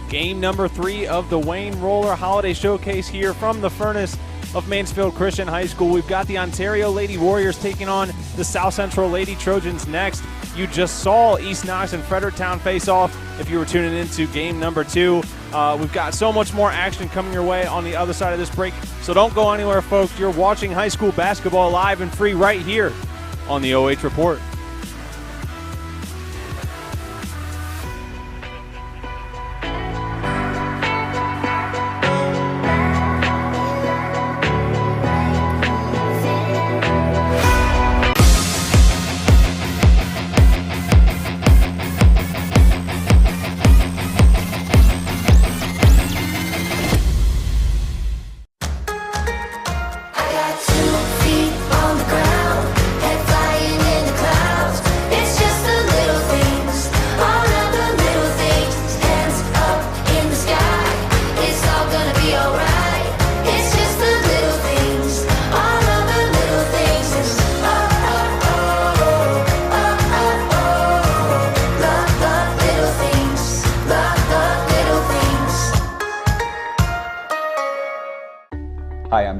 Game number 3 of the Wayne Roller Holiday Showcase here from the furnace of Mansfield Christian High School. We've got the Ontario Lady Warriors taking on the South Central Lady Trojans next. You just saw East Knox and Fredericktown face off if you were tuning into game number 2. We've got so much more action coming your way on the other side of this break, so don't go anywhere, folks. You're watching high school basketball live and free right here on the OH Report.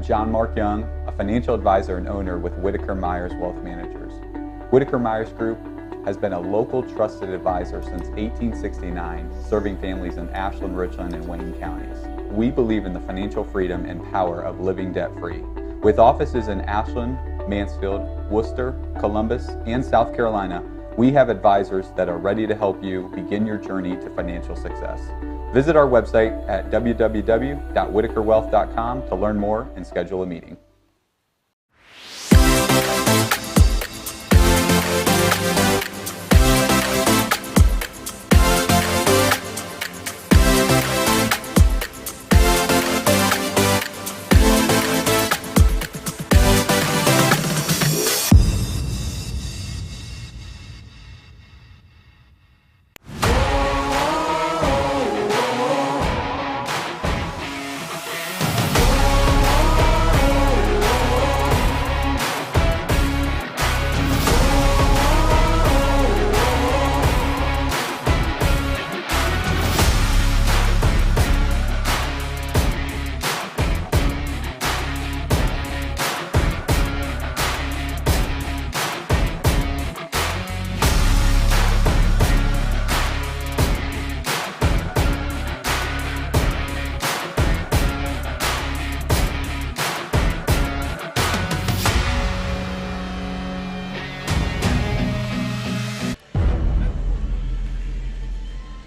John Mark Young, a financial advisor and owner with Whitaker Myers Wealth Managers. Whitaker Myers Group has been a local trusted advisor since 1869, serving families in Ashland, Richland, and Wayne counties. We believe in the financial freedom and power of living debt-free. With offices in Ashland, Mansfield, Worcester, Columbus, and South Carolina, we have advisors that are ready to help you begin your journey to financial success. Visit our website at www.whitakerwealth.com to learn more and schedule a meeting.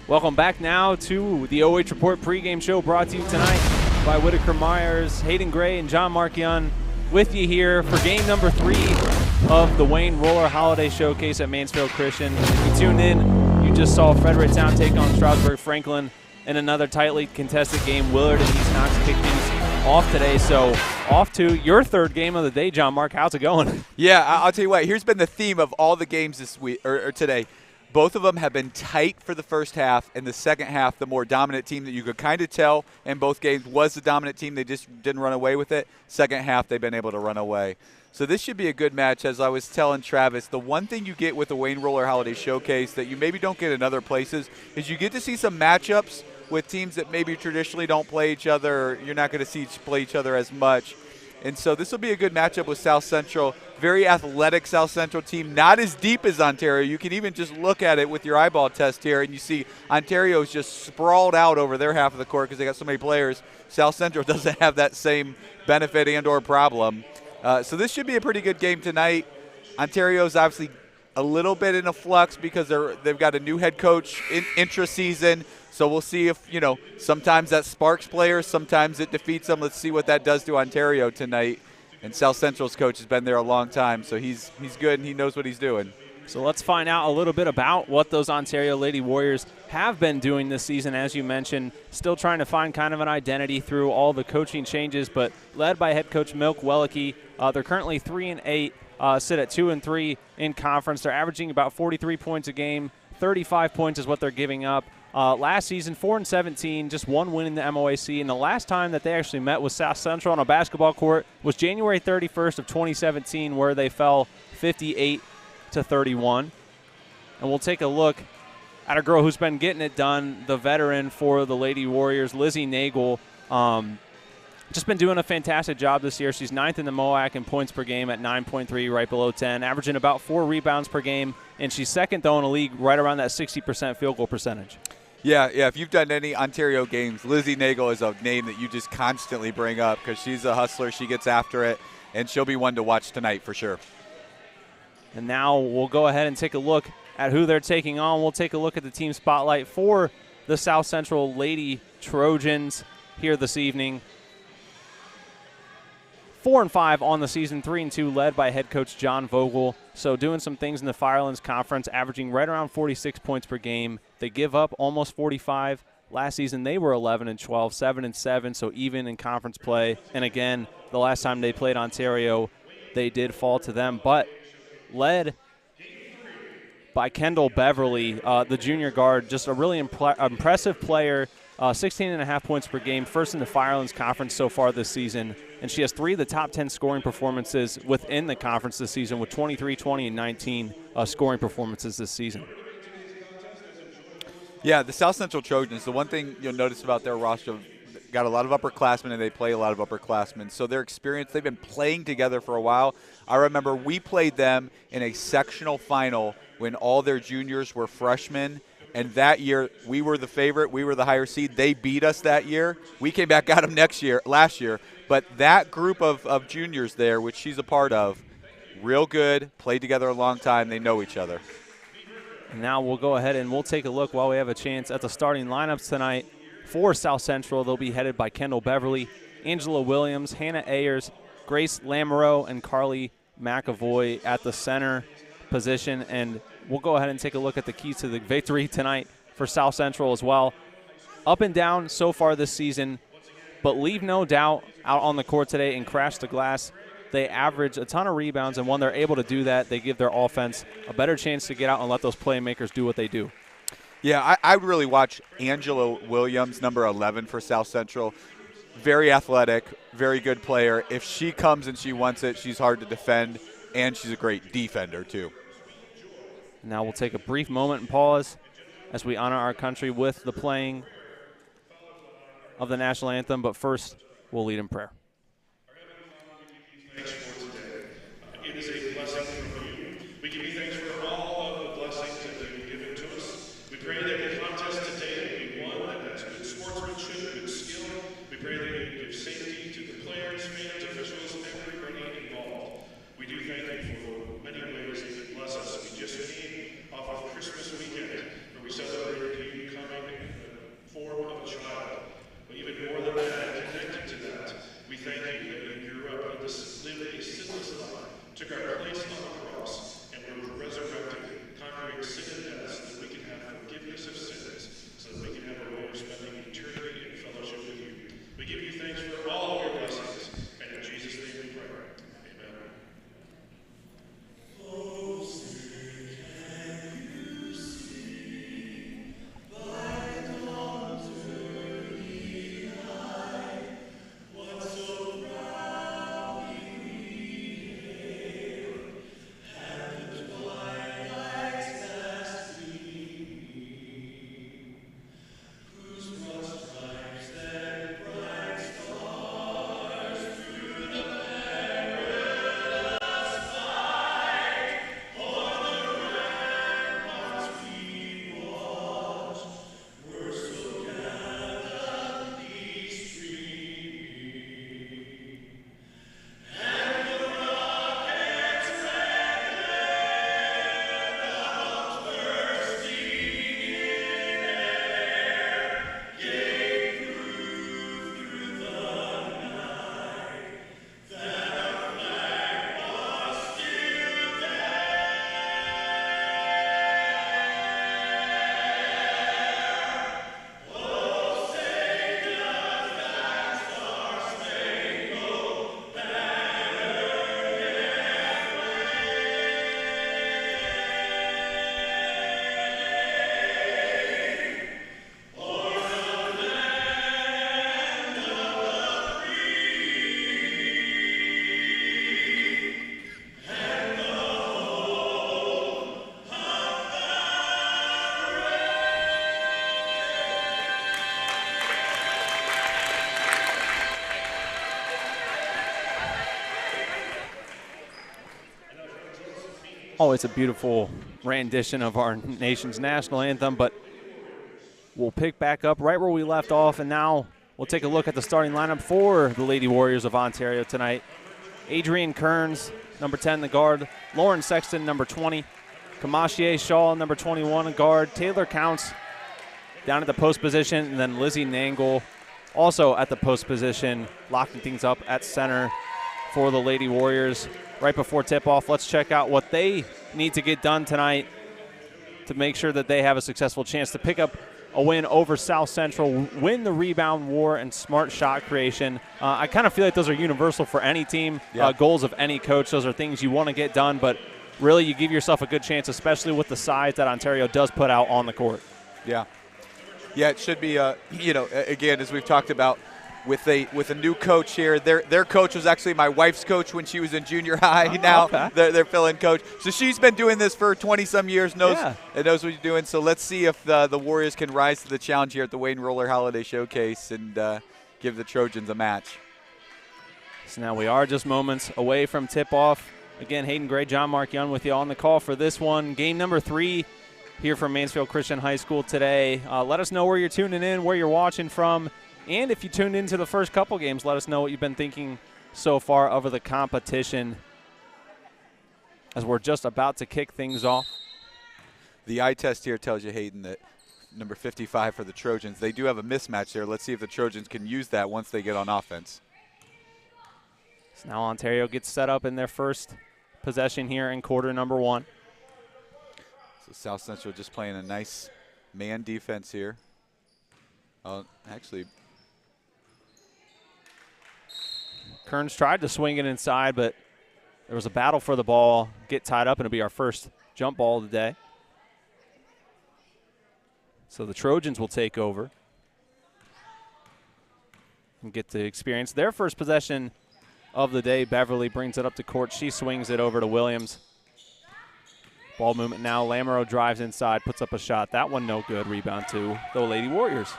Welcome back now to the OH Report pregame show brought to you tonight by Whitaker Myers, Hayden Gray, and John Mark Young with you here for game number 3 of the Wayne Roller Holiday Showcase at Mansfield Christian. If you tuned in, you just saw Fredericktown take on Stroudsburg Franklin in another tightly contested game. Willard and East Knox kicked things off today, so off to your third game of the day, John Mark. How's it going? Yeah, I'll tell you what, here's been the theme of all the games this week or today. Both of them have been tight for the first half, and the second half, the more dominant team that you could kind of tell in both games was the dominant team. They just didn't run away with it. Second half, they've been able to run away. So this should be a good match. As I was telling Travis, the one thing you get with the Wayne Roller Holiday Showcase that you maybe don't get in other places is you get to see some matchups with teams that maybe traditionally don't play each other. Or you're not going to see play each other as much. And so this will be a good matchup with South Central. Very athletic South Central team, not as deep as Ontario. You can even just look at it with your eyeball test here, and you see Ontario's just sprawled out over their half of the court because they got so many players. South Central doesn't have that same benefit and or problem. So this should be a pretty good game tonight. Ontario's obviously a little bit in a flux because they've got a new head coach in intra-season. So we'll see if, sometimes that sparks players, sometimes it defeats them. Let's see what that does to Ontario tonight. And South Central's coach has been there a long time, so he's good and he knows what he's doing. So let's find out a little bit about what those Ontario Lady Warriors have been doing this season. As you mentioned, still trying to find kind of an identity through all the coaching changes, but led by head coach Milk Wellicke. They're currently 3-8, sit at 2-3 in conference. They're averaging about 43 points a game. 35 points is what they're giving up. Last season, 4-17, just one win in the MOAC, and the last time that they actually met with South Central on a basketball court was January 31st of 2017, where they fell 58-31. And we'll take a look at a girl who's been getting it done, the veteran for the Lady Warriors, Lizzie Nagel. Just been doing a fantastic job this year. She's 9th in the MOAC in points per game at 9.3, right below 10, averaging about 4 rebounds per game, and she's second, though, in the league, right around that 60% field goal percentage. Yeah, if you've done any Ontario games, Lizzie Nagel is a name that you just constantly bring up because she's a hustler. She gets after it, and she'll be one to watch tonight for sure. And now we'll go ahead and take a look at who they're taking on. We'll take a look at the team spotlight for the South Central Lady Trojans here this evening. 4-5 on the season, 3-2, led by head coach John Vogel. So doing some things in the Firelands Conference, averaging right around 46 points per game. They give up almost 45. Last season they were 11-12, 7-7, so even in conference play. And again, the last time they played Ontario, they did fall to them, but led by Kendall Beverly, the junior guard, just a really impressive player. 16.5 points per game, first in the Firelands Conference so far this season. And she has 3 of the top 10 scoring performances within the conference this season with 23, 20, and 19 scoring performances this season. Yeah, the South Central Trojans, the one thing you'll notice about their roster, got a lot of upperclassmen, and they play a lot of upperclassmen. So their experience, they've been playing together for a while. I remember we played them in a sectional final when all their juniors were freshmen. And that year, we were the favorite. We were the higher seed. They beat us that year. We came back, got them last year. But that group of juniors there, which she's a part of, real good, played together a long time. They know each other. Now we'll go ahead and we'll take a look while we have a chance at the starting lineups tonight for South Central. They'll be headed by Kendall Beverly, Angela Williams, Hannah Ayers, Grace Lamoureux, and Carly McAvoy at the center position. And we'll go ahead and take a look at the keys to the victory tonight for South Central as well. Up and down so far this season, but leave no doubt out on the court today and crash the glass. They average a ton of rebounds, and when they're able to do that, they give their offense a better chance to get out and let those playmakers do what they do. Yeah, I would really watch Angela Williams, number 11 for South Central. Very athletic, very good player. If she comes and she wants it, she's hard to defend, and she's a great defender too. Now we'll take a brief moment and pause as we honor our country with the playing of the national anthem, but first we'll lead in prayer. Thanks for today. It is a blessing from you. We give you thanks for all of the blessings that you've given to us. We pray that the contest today will be one that has good sportsmanship, good skill. We pray that you give safety to the players, fans, officials, everybody involved. We do thank you for many ways that you bless us. We just came off of Christmas weekend where we celebrated you coming in the form of a child. But even more than that, connected to that, we thank you that you grew up with this, lived a sinless life, took our place on the cross, and were resurrected, conquering sin and death so that we can have forgiveness of sins, so that we can have a way of spending eternity in fellowship with you. We give you thanks for all of your blessings, and in Jesus' name we pray. Amen. Oh, sing, can you see light on early high? What so proudly we hail, and the twilight's last gleaming, whose broad stripes and bright stars through the perilous fight o'er the ramparts we watched were so gallantly streaming, and the rocket's red bombs bursting in air gave proof through the night that our flag was still there. Oh, say does that star-spangled banner yet wave o'er the land of the free and the home of the Always a beautiful rendition of our nation's national anthem, but we'll pick back up right where we left off, and now we'll take a look at the starting lineup for the Lady Warriors of Ontario tonight. Adrienne Kearns, number 10, the guard. Lauren Sexton, number 20. Kamashier Shaw, number 21, a guard. Taylor Counts down at the post position, and then Lizzie Nangle also at the post position, locking things up at center for the Lady Warriors. Right before tip-off, let's check out what they need to get done tonight to make sure that they have a successful chance to pick up a win over South Central, win the rebound war and smart shot creation. I kind of feel like those are universal for any team, goals of any coach. Those are things you want to get done, but really you give yourself a good chance, especially with the size that Ontario does put out on the court. Yeah, it should be, again, as we've talked about, with a new coach here. Their coach was actually my wife's coach when she was in junior high. Now okay. they're fill-in coach. So she's been doing this for 20-some years, knows what he's doing. So let's see if the Warriors can rise to the challenge here at the Wayne Roller Holiday Showcase and give the Trojans a match. So now we are just moments away from tip-off. Again, Hayden Gray, John Mark Young with you on the call for this one. Game number 3 here from Mansfield Christian High School today. Let us know where you're tuning in, where you're watching from, and if you tuned into the first couple games, let us know what you've been thinking so far of the competition as we're just about to kick things off. The eye test here tells you, Hayden, that number 55 for the Trojans, they do have a mismatch there. Let's see if the Trojans can use that once they get on offense. So now Ontario gets set up in their first possession here in quarter number 1. So South Central just playing a nice man defense here. Actually, Kearns tried to swing it inside, but there was a battle for the ball, get tied up, and it'll be our first jump ball of the day. So the Trojans will take over and get to experience their first possession of the day. Beverly brings it up to court. She swings it over to Williams. Ball movement now. Lamoureux drives inside, puts up a shot. That one no good. Rebound to the Lady Warriors.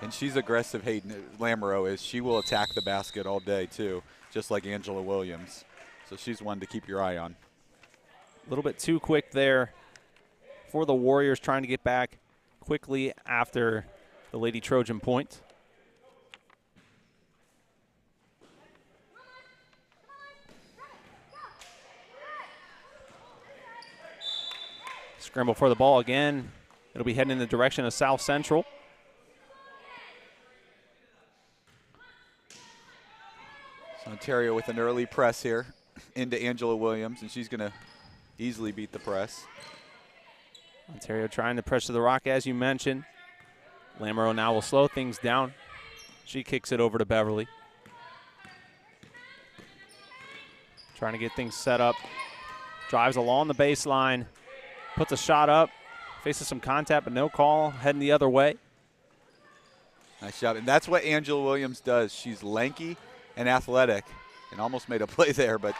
And she's aggressive, Hayden. Lamoureux is. She will attack the basket all day, too, just like Angela Williams. So she's one to keep your eye on. A little bit too quick there for the Warriors, trying to get back quickly after the Lady Trojan point. Scramble for the ball again. It'll be heading in the direction of South Central. So Ontario with an early press here into Angela Williams, and she's going to easily beat the press. Ontario trying to pressure the rock, as you mentioned. Lamoureux now will slow things down. She kicks it over to Beverly. Trying to get things set up. Drives along the baseline. Puts a shot up. Faces some contact, but no call. Heading the other way. Nice job. And that's what Angela Williams does. She's lanky and athletic, and almost made a play there, but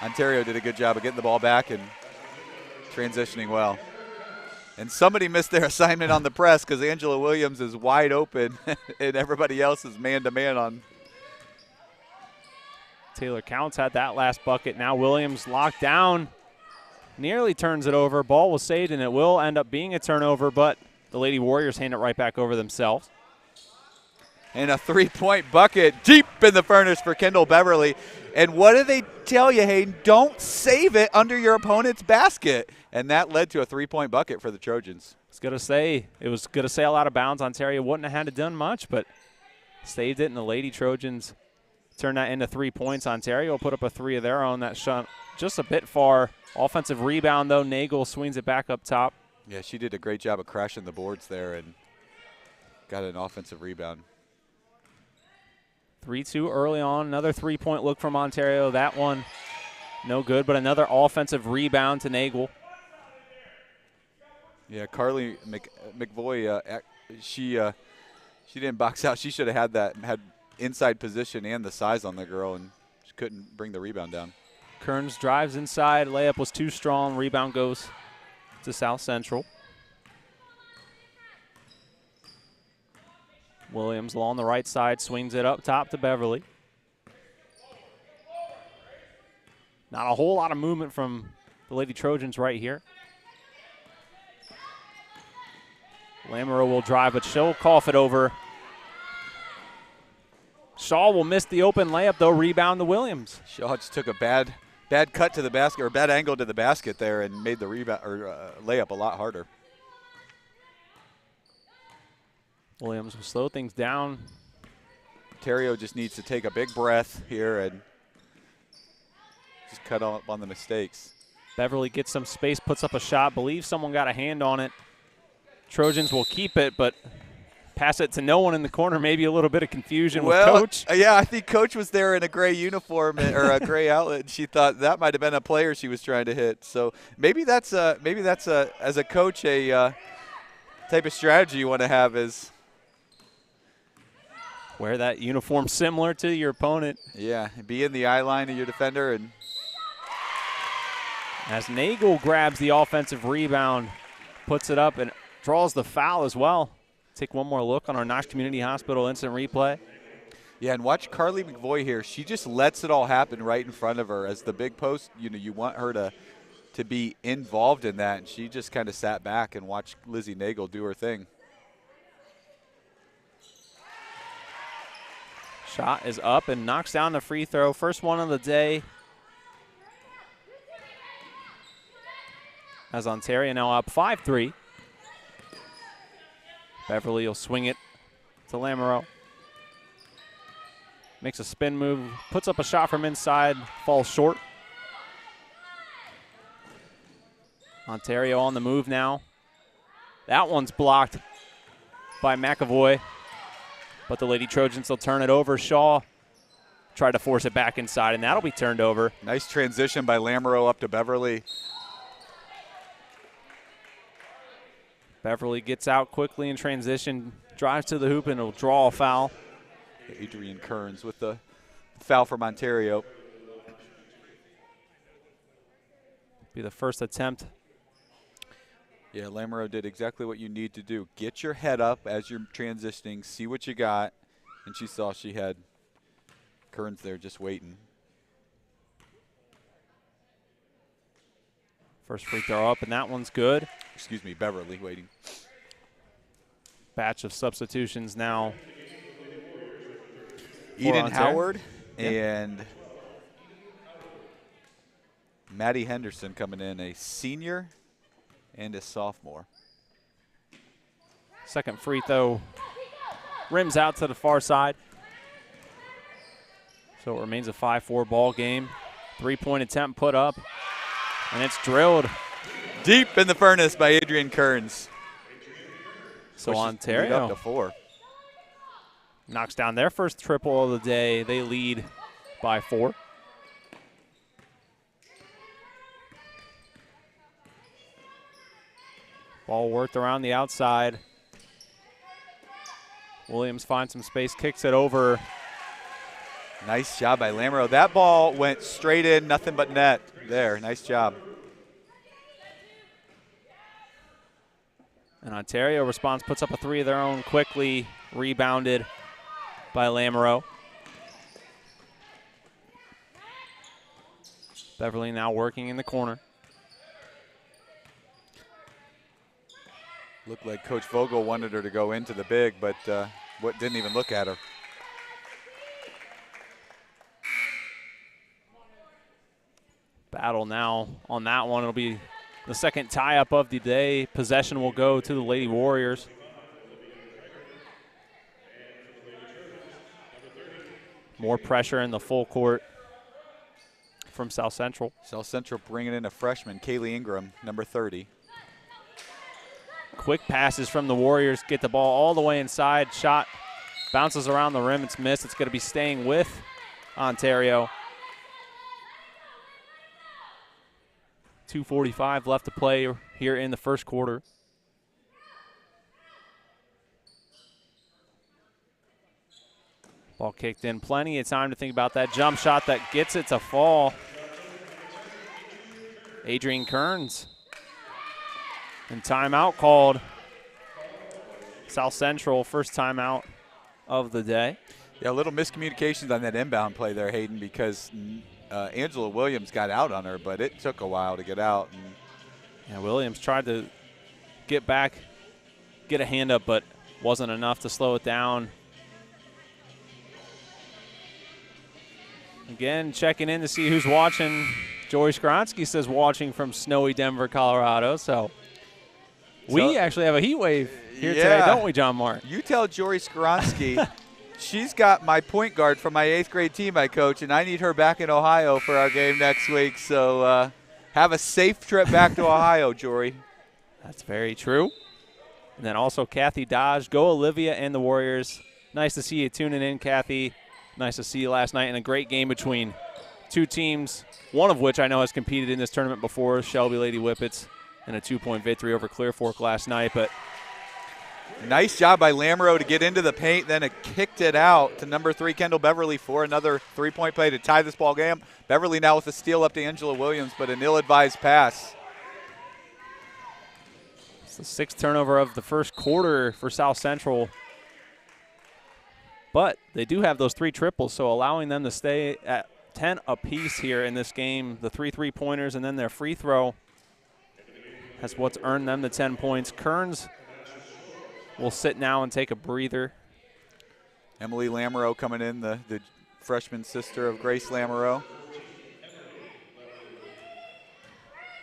Ontario did a good job of getting the ball back and transitioning well. And somebody missed their assignment on the press because Angela Williams is wide open and everybody else is man-to-man on. Taylor Counts had that last bucket. Now Williams locked down. Nearly turns it over. Ball was saved, and it will end up being a turnover, but the Lady Warriors hand it right back over themselves. And a three-point bucket deep in the furnace for Kendall Beverly. And what do they tell you, Hayden? Don't save it under your opponent's basket. And that led to a three-point bucket for the Trojans. It was going to sail out of bounds. Ontario wouldn't have had to done much, but saved it, and the Lady Trojans turned that into 3 points. Ontario will put up a three of their own. That shot just a bit far. Offensive rebound, though. Nagel swings it back up top. Yeah, she did a great job of crashing the boards there and got an offensive rebound. 3-2 early on. Another three-point look from Ontario. That one no good, but another offensive rebound to Nagel. Yeah, Carly McVoy, she didn't box out. She should have had inside position and the size on the girl, and she couldn't bring the rebound down. Kearns drives inside. Layup was too strong. Rebound goes to South Central. Williams along the right side swings it up top to Beverly. Not a whole lot of movement from the Lady Trojans right here. Lamoureux will drive, but she'll cough it over. Shaw will miss the open layup, though. Rebound to Williams. Shaw just took a bad cut to the basket, or bad angle to the basket there, and made the rebound or layup a lot harder. Williams will slow things down. Ontario just needs to take a big breath here and just cut up on the mistakes. Beverly gets some space, puts up a shot. Believes someone got a hand on it. Trojans will keep it, but pass it to no one in the corner. Maybe a little bit of confusion with Coach. Yeah, I think Coach was there in a gray uniform or a gray outlet, and she thought that might have been a player she was trying to hit. So maybe that's as a coach a type of strategy you want to have is wear that uniform similar to your opponent. Yeah, be in the eye line of your defender. And as Nagel grabs the offensive rebound, puts it up and draws the foul as well. Take one more look on our Knox Community Hospital instant replay. Yeah, and watch Carly McVoy here. She just lets it all happen right in front of her. As the big post, you want her to be involved in that, and she just kind of sat back and watched Lizzie Nagel do her thing. Shot is up and knocks down the free throw. First one of the day. As Ontario now up 5-3. Beverly will swing it to Lamoureux. Makes a spin move, puts up a shot from inside, falls short. Ontario on the move now. That one's blocked by McAvoy, but the Lady Trojans will turn it over. Shaw tried to force it back inside, and that'll be turned over. Nice transition by Lamoureux up to Beverly. Beverly gets out quickly in transition, drives to the hoop, and will draw a foul. Adrian Kearns with the foul from Ontario. Be the first attempt. Yeah, Lamoureux did exactly what you need to do. Get your head up as you're transitioning, see what you got, and she saw she had Kearns there just waiting. First free throw up, and that one's good. Excuse me, Beverly waiting. Batch of substitutions now. Eden Howard and Maddie Henderson coming in, a senior and a sophomore. Second free throw rims out to the far side. So it remains a 5-4 ball game. 3-point attempt put up, and it's drilled. Deep in the furnace by Adrian Kearns. So Pushes Ontario the lead up to 4. knocks down their first triple of the day. They lead by 4. Ball worked around the outside. Williams finds some space, kicks it over. Nice job by Lamoureux. That ball went straight in, nothing but net there. Nice job. And Ontario responds, puts up a 3 of their own quickly, rebounded by Lamoureux. Beverly now working in the corner. Looked like Coach Vogel wanted her to go into the big, but didn't even look at her. Battle now on that one. It'll be the second tie-up of the day. Possession will go to the Lady Warriors. More pressure in the full court from South Central. South Central bringing in a freshman, Kaylee Ingram, number 30. Quick passes from the Warriors. Get the ball all the way inside. Shot bounces around the rim. It's missed. It's going to be staying with Ontario. 2:45 left to play here in the first quarter. Ball kicked in. Plenty of time to think about that jump shot that gets it to fall. Adrian Kearns. And timeout called. South Central, first timeout of the day. Yeah, a little miscommunications on that inbound play there, Hayden, because Angela Williams got out on her, but it took a while to get out. And yeah, Williams tried to get back, get a hand up, but wasn't enough to slow it down. Again, checking in to see who's watching. Jory Skronsky says watching from snowy Denver, Colorado. So we actually have a heat wave here today, don't we, John Mark? You tell Jory Skronsky. She's got my point guard from my 8th grade team I coach, and I need her back in Ohio for our game next week. So have a safe trip back to Ohio, Jory. That's very true. And then also Kathy Dodge. Go Olivia and the Warriors. Nice to see you tuning in, Kathy. Nice to see you last night in a great game between two teams, one of which I know has competed in this tournament before, Shelby Lady Whippets, in a 2-point victory over Clear Fork last night. But nice job by Lamoureux to get into the paint, then it kicked it out to number 3, Kendall Beverly, for another 3-point play to tie this ball game. Beverly now with a steal up to Angela Williams, but an ill-advised pass. it's the 6th turnover of the first quarter for South Central. But they do have those 3 triples, so allowing them to stay at 10 apiece here in this game. The 3 3-pointers and then their free throw has what's earned them the 10 points. Kearns will sit now and take a breather. Emily Lamoureux coming in, the freshman sister of Grace Lamoureux.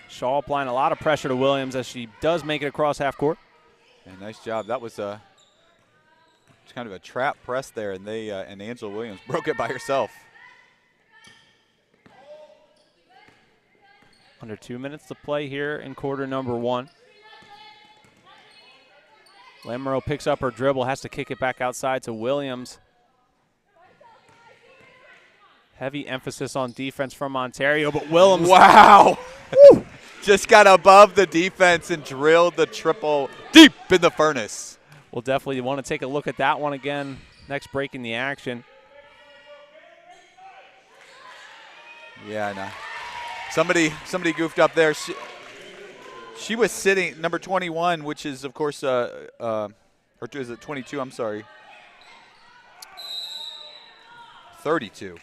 Shaw applying a lot of pressure to Williams as she does make it across half court. Yeah, nice job. That was kind of a trap press there, and and Angela Williams broke it by herself. Under 2 minutes to play here in quarter number 1. Lamoureux picks up her dribble, has to kick it back outside to Williams. Heavy emphasis on defense from Ontario, but Williams. Wow! Just got above the defense and drilled the triple deep in the furnace. We'll definitely want to take a look at that one again. Next break in the action. Yeah, no. Somebody goofed up there. She was sitting, number 21, which is, of course, or is it 22? I'm sorry. 32.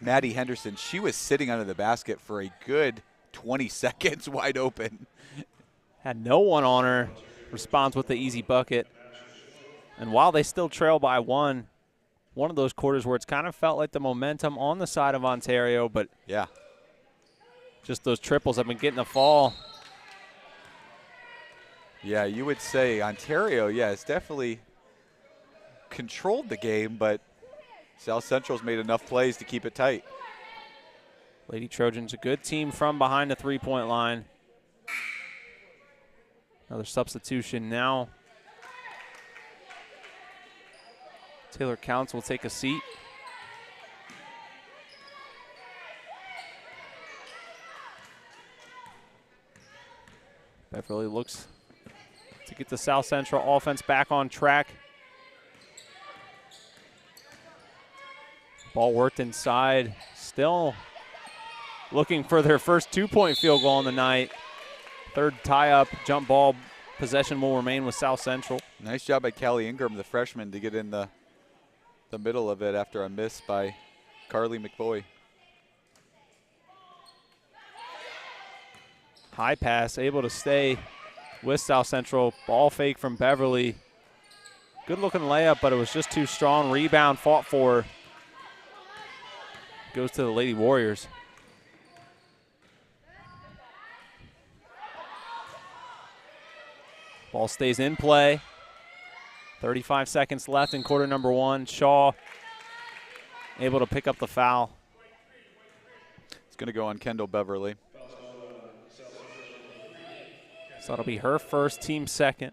Maddie Henderson, she was sitting under the basket for a good 20 seconds wide open. Had no one on her. Responds with the easy bucket. And while they still trail by one of those quarters where it's kind of felt like the momentum on the side of Ontario, but yeah, just those triples have been getting the fall. Yeah, you would say Ontario, yeah, it's definitely controlled the game, but South Central's made enough plays to keep it tight. Lady Trojans, a good team from behind the three-point line. Another substitution now. Taylor Counts will take a seat. Beverly looks to get the South Central offense back on track. Ball worked inside. Still looking for their first two-point field goal on the night. Third tie-up, jump ball possession will remain with South Central. Nice job by Callie Ingram, the freshman, to get in the middle of it after a miss by Carly McBoy. High pass, able to stay with South Central. Ball fake from Beverly. Good looking layup, but it was just too strong. Rebound fought for. Goes to the Lady Warriors. Ball stays in play. 35 seconds left in quarter number one. Shaw able to pick up the foul. It's going to go on Kendall Beverly. So that'll be her first, team second.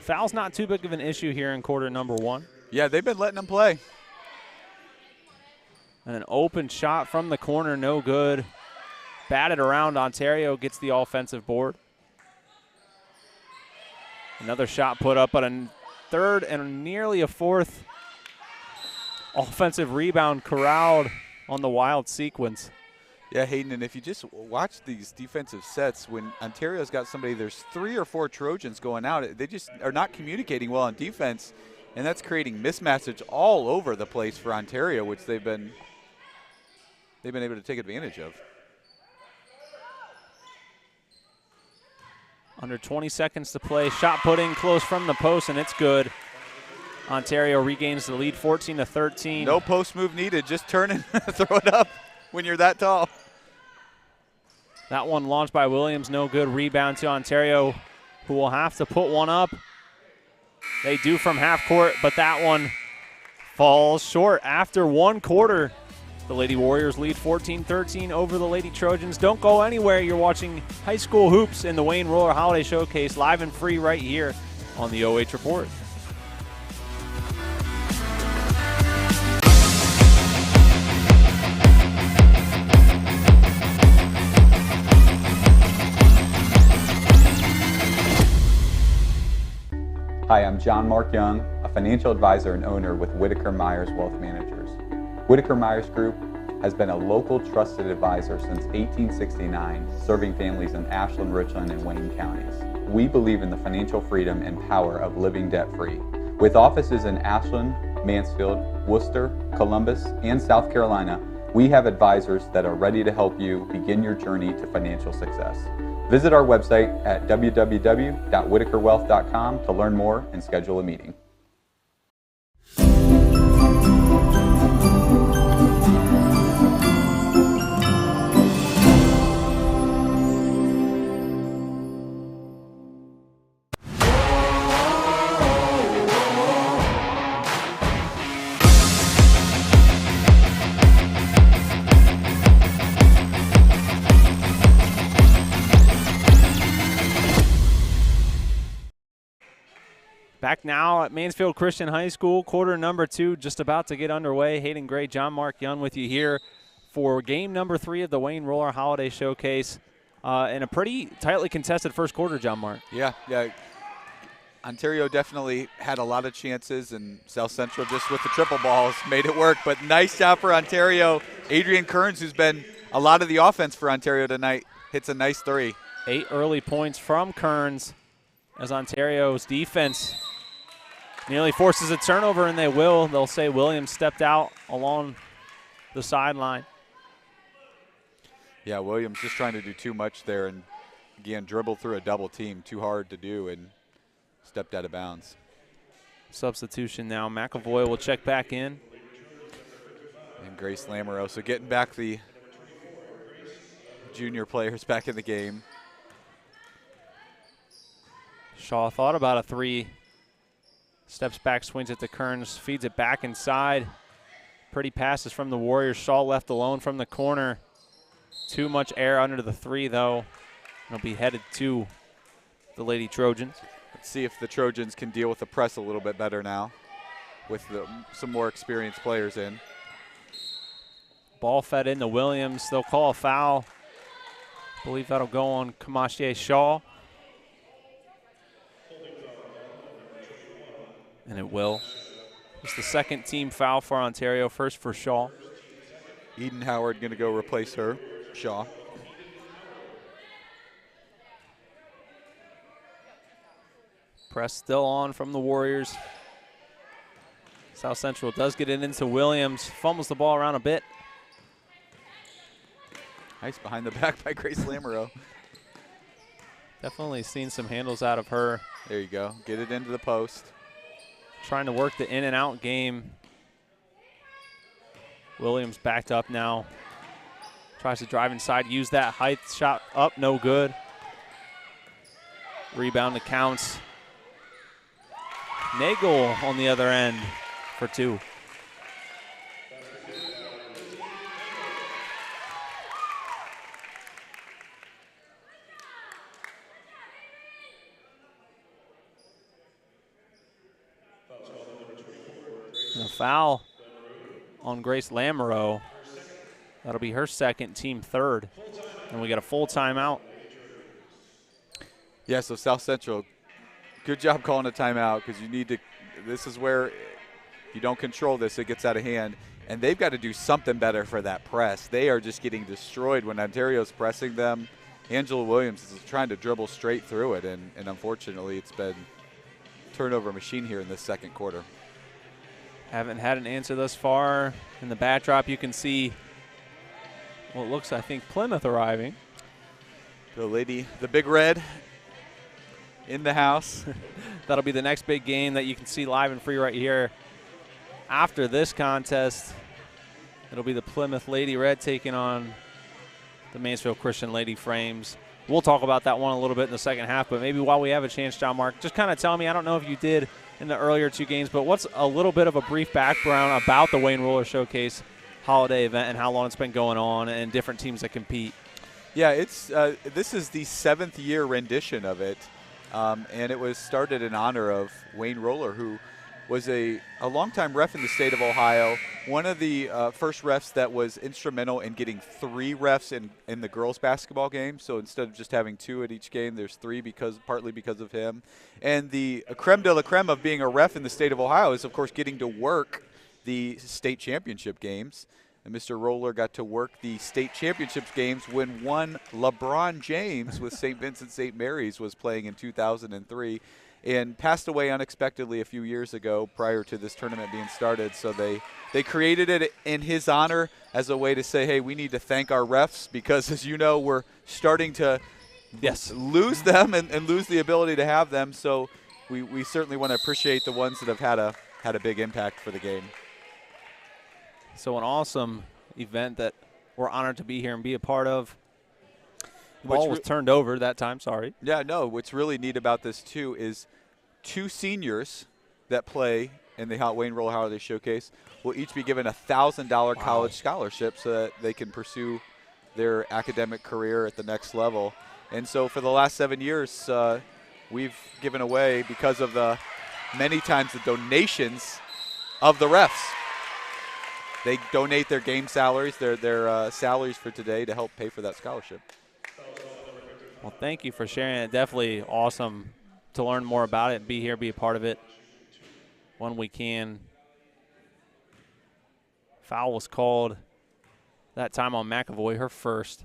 Foul's not too big of an issue here in quarter number one. Yeah, they've been letting them play. And an open shot from the corner, no good. Batted around, Ontario gets the offensive board. Another shot put up, but a third and nearly a fourth offensive rebound corralled on the wild sequence. Yeah, Hayden, and if you just watch these defensive sets, when Ontario's got somebody, there's 3 or 4 Trojans going out, they just are not communicating well on defense, and that's creating mismatches all over the place for Ontario, which they've been able to take advantage of. Under 20 seconds to play. Shot put in close from the post, and it's good. Ontario regains the lead 14-13. No post move needed. Just turn and throw it up when you're that tall. That one launched by Williams. No good. Rebound to Ontario, who will have to put one up. They do from half court, but that one falls short after one quarter. The Lady Warriors lead 14-13 over the Lady Trojans. Don't go anywhere. You're watching high school hoops in the Wayne Roller Holiday Showcase live and free right here on the OH Report. Hi, I'm John Mark Young, a financial advisor and owner with Whitaker Myers Wealth Managers. Whitaker Myers Group has been a local trusted advisor since 1869, serving families in Ashland, Richland, and Wayne counties. we believe in the financial freedom and power of living debt-free. With offices in Ashland, Mansfield, Worcester, Columbus, and South Carolina, we have advisors that are ready to help you begin your journey to financial success. Visit our website at www.whitakerwealth.com to learn more and schedule a meeting. Back now at Mansfield Christian High School, quarter number 2 just about to get underway. Hayden Gray, John Mark Young with you here for game number 3 of the Wayne Roller Holiday Showcase. In a pretty tightly contested first quarter, John Mark. Yeah. Ontario definitely had a lot of chances, and South Central just with the triple balls made it work. But nice job for Ontario. Adrian Kearns, who's been a lot of the offense for Ontario tonight, hits a nice 3. 8 early points from Kearns as Ontario's defense nearly forces a turnover, and they will. They'll say Williams stepped out along the sideline. Yeah, Williams just trying to do too much there, and again, dribbled through a double team. Too hard to do, and stepped out of bounds. Substitution now. McAvoy will check back in. And Grace Lamoureux. So getting back the junior players back in the game. Shaw thought about a 3. Steps back, swings it to Kearns, feeds it back inside. Pretty passes from the Warriors. Shaw left alone from the corner. Too much air under the 3, though. It'll be headed to the Lady Trojans. Let's see if the Trojans can deal with the press a little bit better now with some more experienced players in. Ball fed into Williams. They'll call a foul. I believe that'll go on Kamache Shaw. And it will. It's the second team foul for Ontario, first for Shaw. Eden Howard going to go replace her, Shaw. Press still on from the Warriors. South Central does get it into Williams. Fumbles the ball around a bit. Nice behind the back by Grace Lamoureux. Definitely seen some handles out of her. There you go. Get it into the post. Trying to work the in and out game. Williams backed up now. Tries to drive inside, use that height shot up, no good. Rebound to Counts. Nagel on the other end for 2. And a foul on Grace Lamoureux. That'll be her second, team 3rd. And we got a full timeout. Yeah, so South Central, good job calling a timeout, because you need to, this is where you don't control this, it gets out of hand. And they've got to do something better for that press. They are just getting destroyed when Ontario's pressing them. Angela Williams is trying to dribble straight through it, and unfortunately it's been turnover machine here in this second quarter. Haven't had an answer thus far. In the backdrop, you can see what looks, I think, Plymouth arriving. The Big Red in the house. That'll be the next big game that you can see live and free right here. After this contest, it'll be the Plymouth Lady Red taking on the Mansfield Christian Lady Frames. We'll talk about that one a little bit in the second half, but maybe while we have a chance, John Mark, just kind of tell me, I don't know if you did in the earlier 2 games, but what's a little bit of a brief background about the Wayne Roller Showcase holiday event and how long it's been going on and different teams that compete? Yeah, it's this is the 7th year rendition of it, and it was started in honor of Wayne Roller, who was a longtime ref in the state of Ohio, one of the first refs that was instrumental in getting 3 refs in the girls basketball game. So instead of just having 2 at each game, there's 3 partly because of him. And the creme de la creme of being a ref in the state of Ohio is, of course, getting to work the state championship games. And Mr. Roller got to work the state championships games when one LeBron James with St. Vincent St. Mary's was playing in 2003 and passed away unexpectedly a few years ago prior to this tournament being started. So they created it in his honor as a way to say, hey, we need to thank our refs because, as you know, we're starting to lose them and lose the ability to have them. So we certainly want to appreciate the ones that have had a big impact for the game. So an awesome event that we're honored to be here and be a part of. Ball was turned over that time, sorry. Yeah, no, what's really neat about this, too, is 2 seniors that play in the Wayne Roller Holiday Showcase will each be given a $1,000 college scholarship so that they can pursue their academic career at the next level. And so for the last 7 years, we've given away, because of the many times the donations of the refs. They donate their game salaries, their salaries for today to help pay for that scholarship. Well, thank you for sharing it. Definitely awesome to learn more about it, be here, be a part of it when we can. Foul was called that time on McAvoy, her first.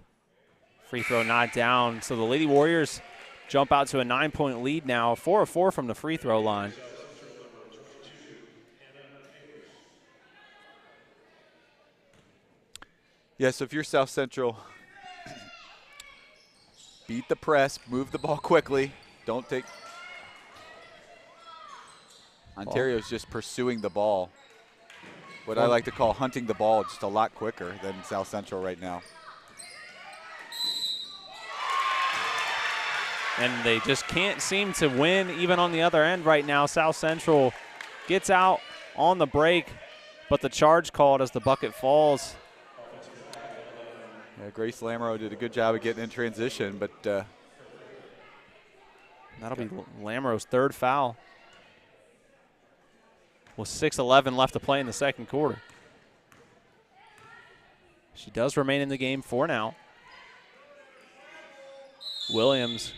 Free throw not down. So the Lady Warriors jump out to a 9-point lead now, 4 of 4 from the free throw line. Yeah, so if you're South Central, beat the press, move the ball quickly. Don't take. Ontario's just pursuing the ball. What I like to call hunting the ball, just a lot quicker than South Central right now. And they just can't seem to win even on the other end right now. South Central gets out on the break, but the charge called as the bucket falls. Yeah, Grace Lamoureux did a good job of getting in transition, but that'll be Lamoureux's 3rd foul. With 6:11 left to play in the second quarter. She does remain in the game for now. Williams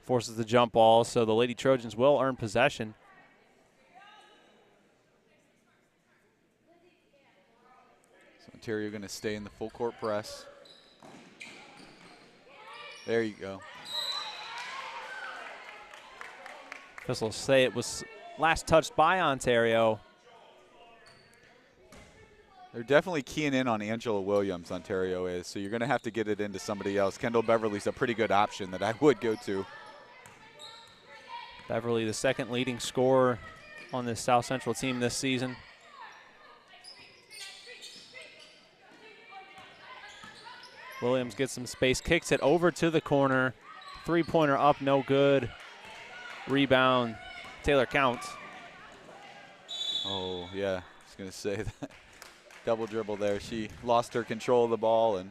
forces the jump ball, so the Lady Trojans will earn possession. Ontario going to stay in the full court press. There you go. This will say it was last touched by Ontario. They're definitely keying in on Angela Williams, Ontario is, so you're going to have to get it into somebody else. Kendall Beverly's a pretty good option that I would go to. Beverly, the 2nd leading scorer on this South Central team this season. Williams gets some space, kicks it over to the corner. 3-pointer up, no good. Rebound, Taylor Counts. Oh, yeah, I was going to say that. Double dribble there. She lost her control of the ball, and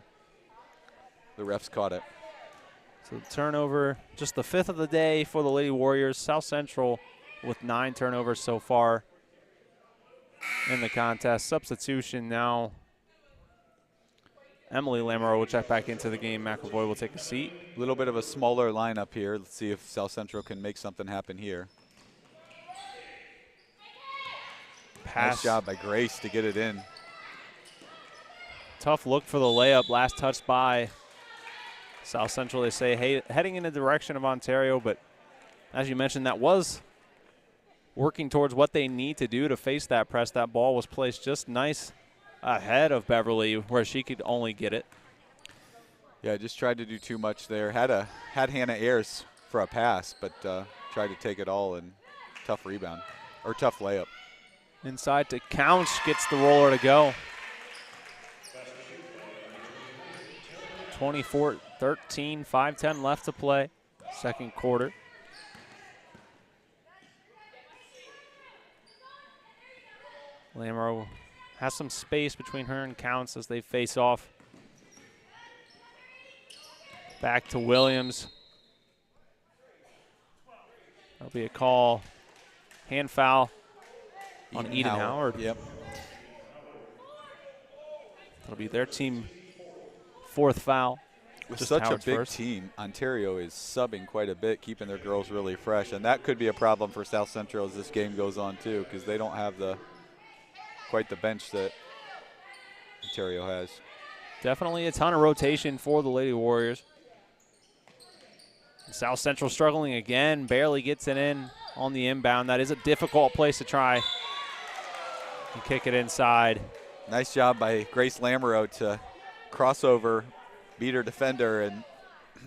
the refs caught it. So turnover, just the 5th of the day for the Lady Warriors. South Central with 9 turnovers so far in the contest. Substitution now. Emily Lamoureux will check back into the game. McAvoy will take a seat. A little bit of a smaller lineup here. Let's see if South Central can make something happen here. Pass. Nice job by Grace to get it in. Tough look for the layup. Last touched by South Central. They say, hey, heading in the direction of Ontario, but as you mentioned, that was working towards what they need to do to face that press. That ball was placed just nice ahead of Beverly where she could only get it. Yeah, just tried to do too much there. Had Hannah Ayers for a pass, but tried to take it all, and tough rebound, or tough layup. Inside to Counts, gets the roller to go. 24-13, 5:10 left to play, second quarter. Lamoureux has some space between her and Counts as they face off. Back to Williams. That'll be a call. Hand foul on Eden Howard. Yep. That'll be their team 4th foul. With Just such Howard's a big first. team, Ontario is subbing quite a bit, keeping their girls really fresh, and that could be a problem for South Central as this game goes on too, because they don't have quite the bench that Ontario has. Definitely a ton of rotation for the Lady Warriors. South Central struggling again, barely gets it in on the inbound. That is a difficult place to try and kick it inside. Nice job by Grace Lamoureux to cross over, beat her defender, and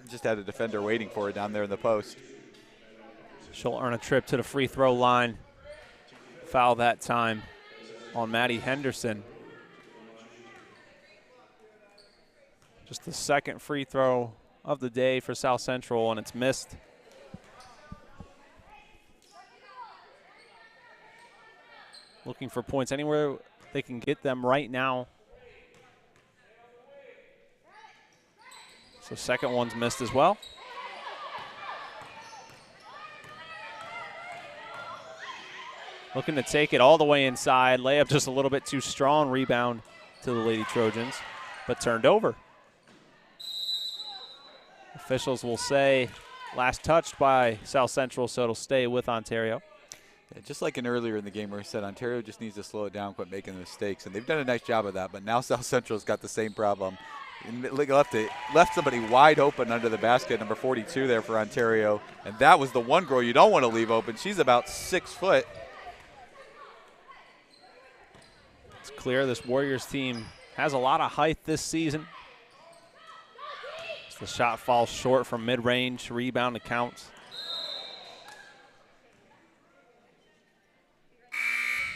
just had a defender waiting for her down there in the post. She'll earn a trip to the free throw line. Foul that time on Maddie Henderson. Just the second free throw of the day for South Central, and it's missed. Looking for points anywhere they can get them right now. So second one's missed as well. Looking to take it all the way inside. Layup just a little bit too strong. Rebound to the Lady Trojans, but turned over. Officials will say last touched by South Central, so it'll stay with Ontario. Yeah, just like earlier in the game where we said Ontario just needs to slow it down, quit making mistakes, and they've done a nice job of that, but now South Central's got the same problem. Left somebody wide open under the basket, number 42 there for Ontario, and that was the one girl you don't want to leave open. She's about 6 foot. It's clear this Warriors team has a lot of height this season. The shot falls short from mid-range, rebound accounts.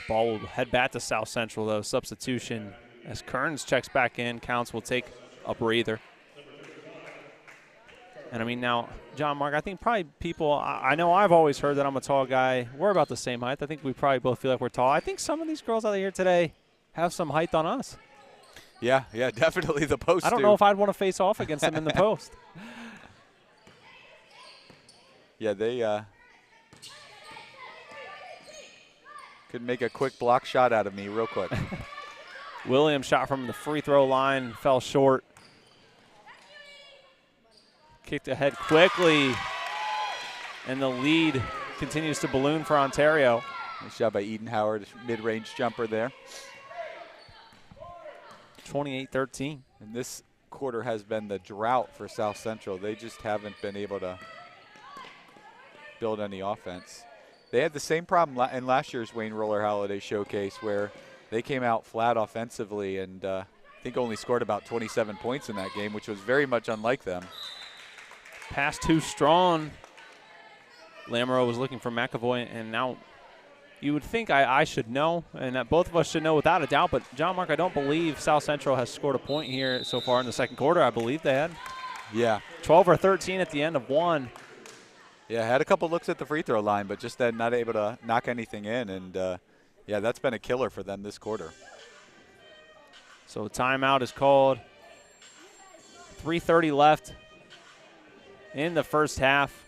Ball will head back to South Central, though. Substitution as Kearns checks back in. Counts will take a breather. And I mean, now, John Mark, I think probably people, I know I've always heard that I'm a tall guy. We're about the same height. I think we probably both feel like we're tall. I think some of these girls out here today have some height on us. Yeah, definitely the post. I don't know if I'd want to face off against them in the post. Yeah, they could make a quick block shot out of me real quick. Williams shot from the free throw line, fell short. Kicked ahead quickly, and the lead continues to balloon for Ontario. Nice job by Eden Howard, mid-range jumper there. 28-13. And this quarter has been the drought for South Central. They just haven't been able to build any offense. They had the same problem in last year's Wayne Roller Holiday Showcase where they came out flat offensively and I think only scored about 27 points in that game, which was very much unlike them. Pass too strong. Lamoureux was looking for McAvoy, and now you would think I should know, and that both of us should know without a doubt, but John Mark, I don't believe South Central has scored a point here so far in the second quarter. I believe they had. Yeah. 12 or 13 at the end of one. Yeah, had a couple looks at the free throw line, but just then not able to knock anything in, and yeah, that's been a killer for them this quarter. So a timeout is called. 3:30 left in the first half.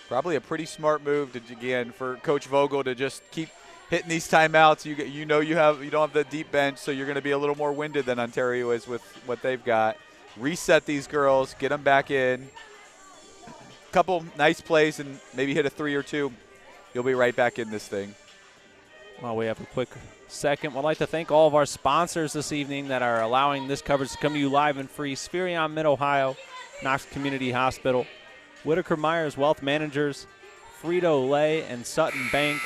Probably a pretty smart move to, again, for Coach Vogel to just keep hitting these timeouts. You don't have the deep bench, so you're going to be a little more winded than Ontario is with what they've got. Reset these girls, get them back in. Couple nice plays and maybe hit a 3 or 2. You'll be right back in this thing. While we have a quick second, we'd like to thank all of our sponsors this evening that are allowing this coverage to come to you live and free. Spherion Mid-Ohio, Knox Community Hospital, Whitaker Myers Wealth Managers, Frito Lay, and Sutton Bank.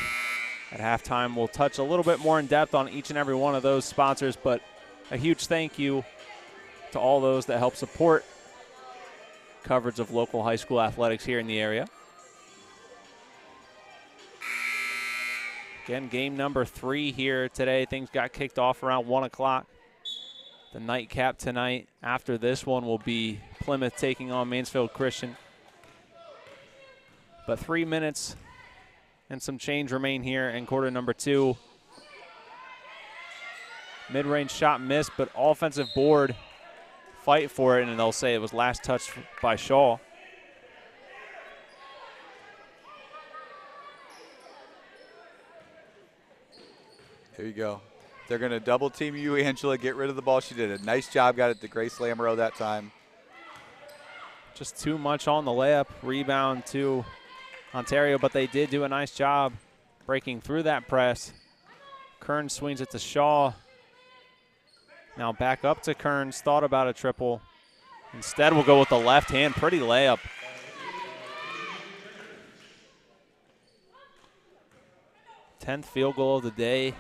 At halftime, we'll touch a little bit more in depth on each and every one of those sponsors, but a huge thank you to all those that help support coverage of local high school athletics here in the area. Again, game number 3 here today. Things got kicked off around 1 o'clock. The nightcap tonight after this one will be Plymouth taking on Mansfield Christian. But 3 minutes and some change remain here in quarter number 2. Mid-range shot missed, but offensive board, fight for it, and they'll say it was last touched by Shaw. There you go. They're going to double team you, Angela. Get rid of the ball. She did a nice job. Got it to Grace Lamoureux that time. Just too much on the layup. Rebound to Ontario, but they did do a nice job breaking through that press. Kern swings it to Shaw. Now back up to Kearns, thought about a triple. Instead, we'll go with the left hand, pretty layup. Tenth field goal of the day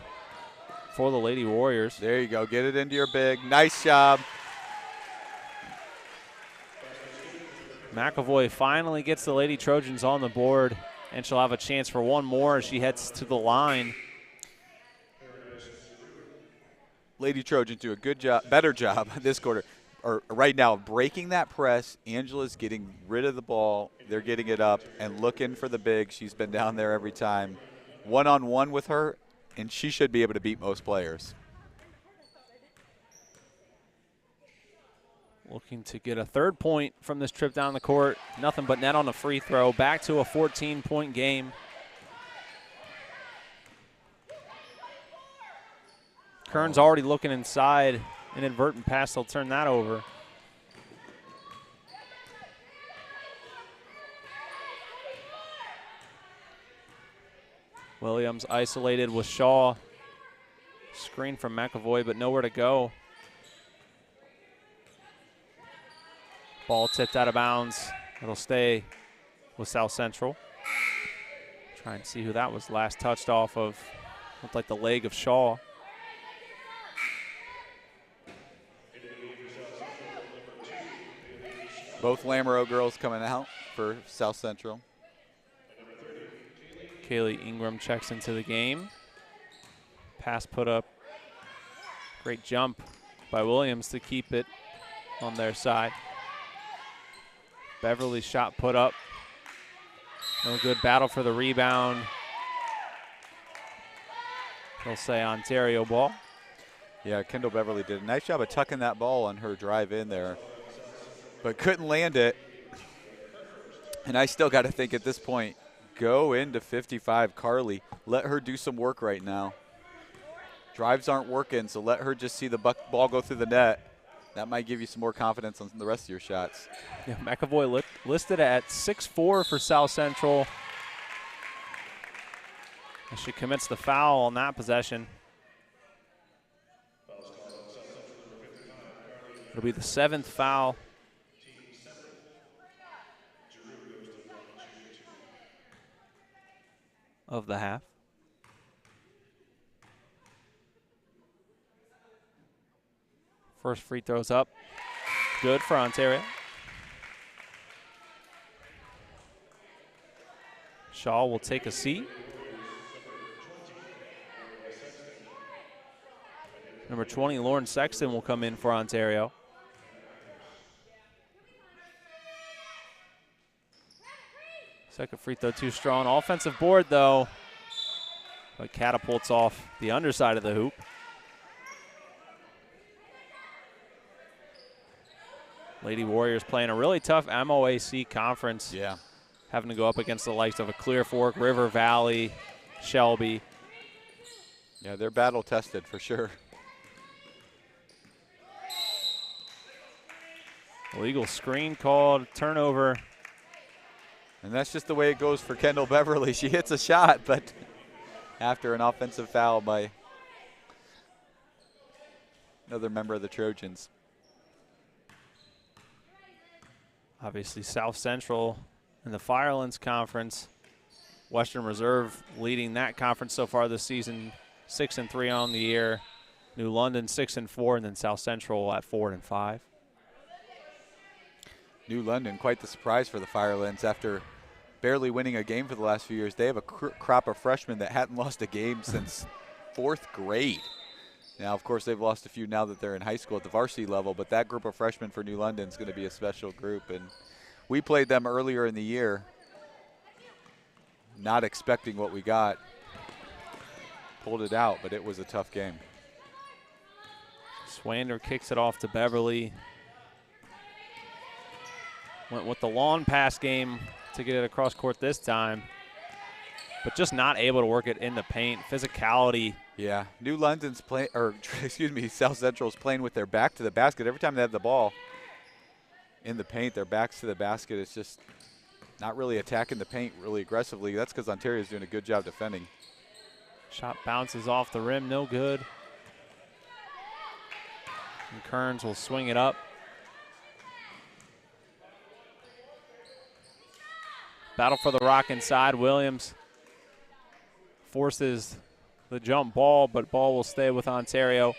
for the Lady Warriors. There you go, get it into your big. Nice job. McAvoy finally gets the Lady Trojans on the board, and she'll have a chance for one more as she heads to the line. Lady Trojans do a good job, better job this quarter, or right now, breaking that press. Angela's getting rid of the ball. They're getting it up and looking for the big. She's been down there every time. One-on-one with her, and she should be able to beat most players. Looking to get a third point from this trip down the court. Nothing but net on the free throw. Back to a 14-point game. Kearns already looking inside. Inadvertent pass, they'll turn that over. Williams isolated with Shaw. Screen from McAvoy, but nowhere to go. Ball tipped out of bounds. It'll stay with South Central. Try and see who that was last touched off of. Looked like the leg of Shaw. Both Lamoureux girls coming out for South Central. Kaylee Ingram checks into the game. Pass put up. Great jump by Williams to keep it on their side. Beverly shot put up. No good, battle for the rebound. They'll say Ontario ball. Yeah, Kendall Beverly did a nice job of tucking that ball on her drive in there, but couldn't land it. And I still got to think at this point, go into 55, Carly. Let her do some work right now. Drives aren't working, so let her just see the ball go through the net. That might give you some more confidence on the rest of your shots. Yeah, McAvoy listed at 6'4" for South Central. And she commits the foul on that possession. It'll be the 7th foul. Of the half. First free throw's up. Good for Ontario. Shaw will take a seat. Number 20, Lauren Sexton, will come in for Ontario. Second free throw too strong. Offensive board, though, but catapults off the underside of the hoop. Lady Warriors playing a really tough MOAC conference. Yeah. Having to go up against the likes of a Clear Fork, River Valley, Shelby. Yeah, they're battle tested for sure. Illegal screen called, turnover. And that's just the way it goes for Kendall Beverly. She hits a shot, but after an offensive foul by another member of the Trojans. Obviously, South Central in the Firelands Conference. Western Reserve leading that conference so far this season, 6-3 on the year. New London 6-4, and then South Central at 4-5. New London, quite the surprise for the Firelands after barely winning a game for the last few years. They have a crop of freshmen that hadn't lost a game since 4th grade. Now, of course, they've lost a few now that they're in high school at the varsity level, but that group of freshmen for New London is going to be a special group. And we played them earlier in the year, not expecting what we got. Pulled it out, but it was a tough game. Swander kicks it off to Beverly. Went with the long pass game to get it across court this time, but just not able to work it in the paint. Physicality. Yeah, New London's playing, or excuse me, South Central's playing with their back to the basket. Every time they have the ball in the paint, their backs to the basket. It's just not really attacking the paint really aggressively. That's because Ontario's doing a good job defending. Shot bounces off the rim, no good. And Kearns will swing it up. Battle for the rock inside. Williams forces the jump ball, but ball will stay with Ontario.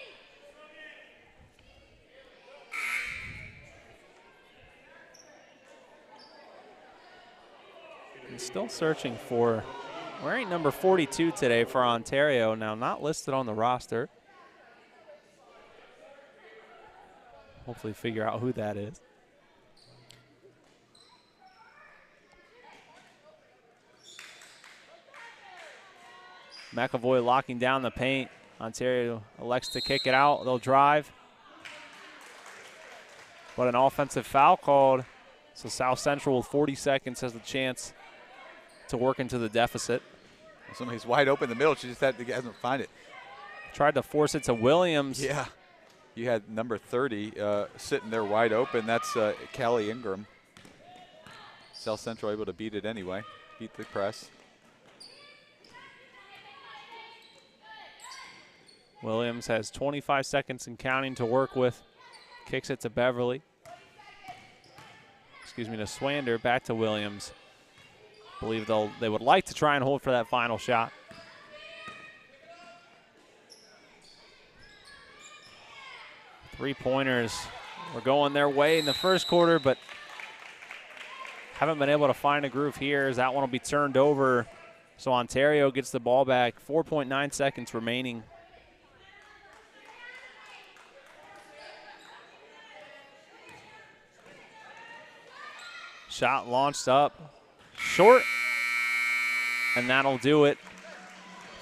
And still searching for, wearing number 42 today for Ontario, now not listed on the roster. Hopefully figure out who that is. McAvoy locking down the paint. Ontario elects to kick it out. They'll drive. But an offensive foul called. So South Central with 40 seconds has the chance to work into the deficit. Somebody's wide open in the middle. She just hasn't find it. Tried to force it to Williams. Yeah. You had number 30 sitting there wide open. That's Callie Ingram. South Central able to beat it anyway. Beat the press. Williams has 25 seconds and counting to work with. Kicks it to Beverly. Excuse me, to Swander. Back to Williams. Believe they would like to try and hold for that final shot. Three-pointers were going their way in the first quarter, but haven't been able to find a groove here as that one will be turned over. So Ontario gets the ball back. 4.9 seconds remaining. Shot launched up, short, and that'll do it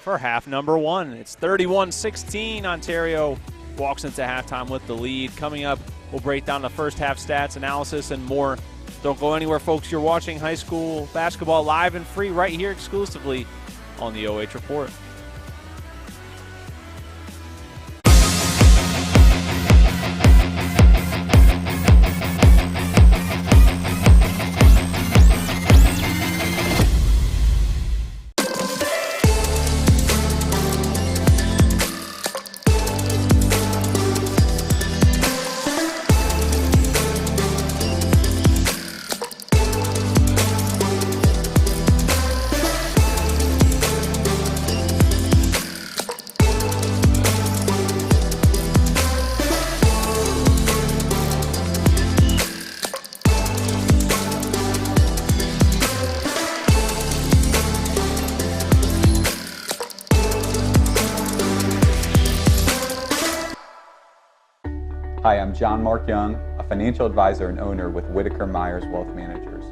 for half number one. It's 31-16. Ontario walks into halftime with the lead. Coming up, we'll break down the first half stats, analysis, and more. Don't go anywhere, folks. You're watching high school basketball live and free right here exclusively on the OH Report. Hi, I'm John Mark Young, a financial advisor and owner with Whitaker Myers Wealth Managers.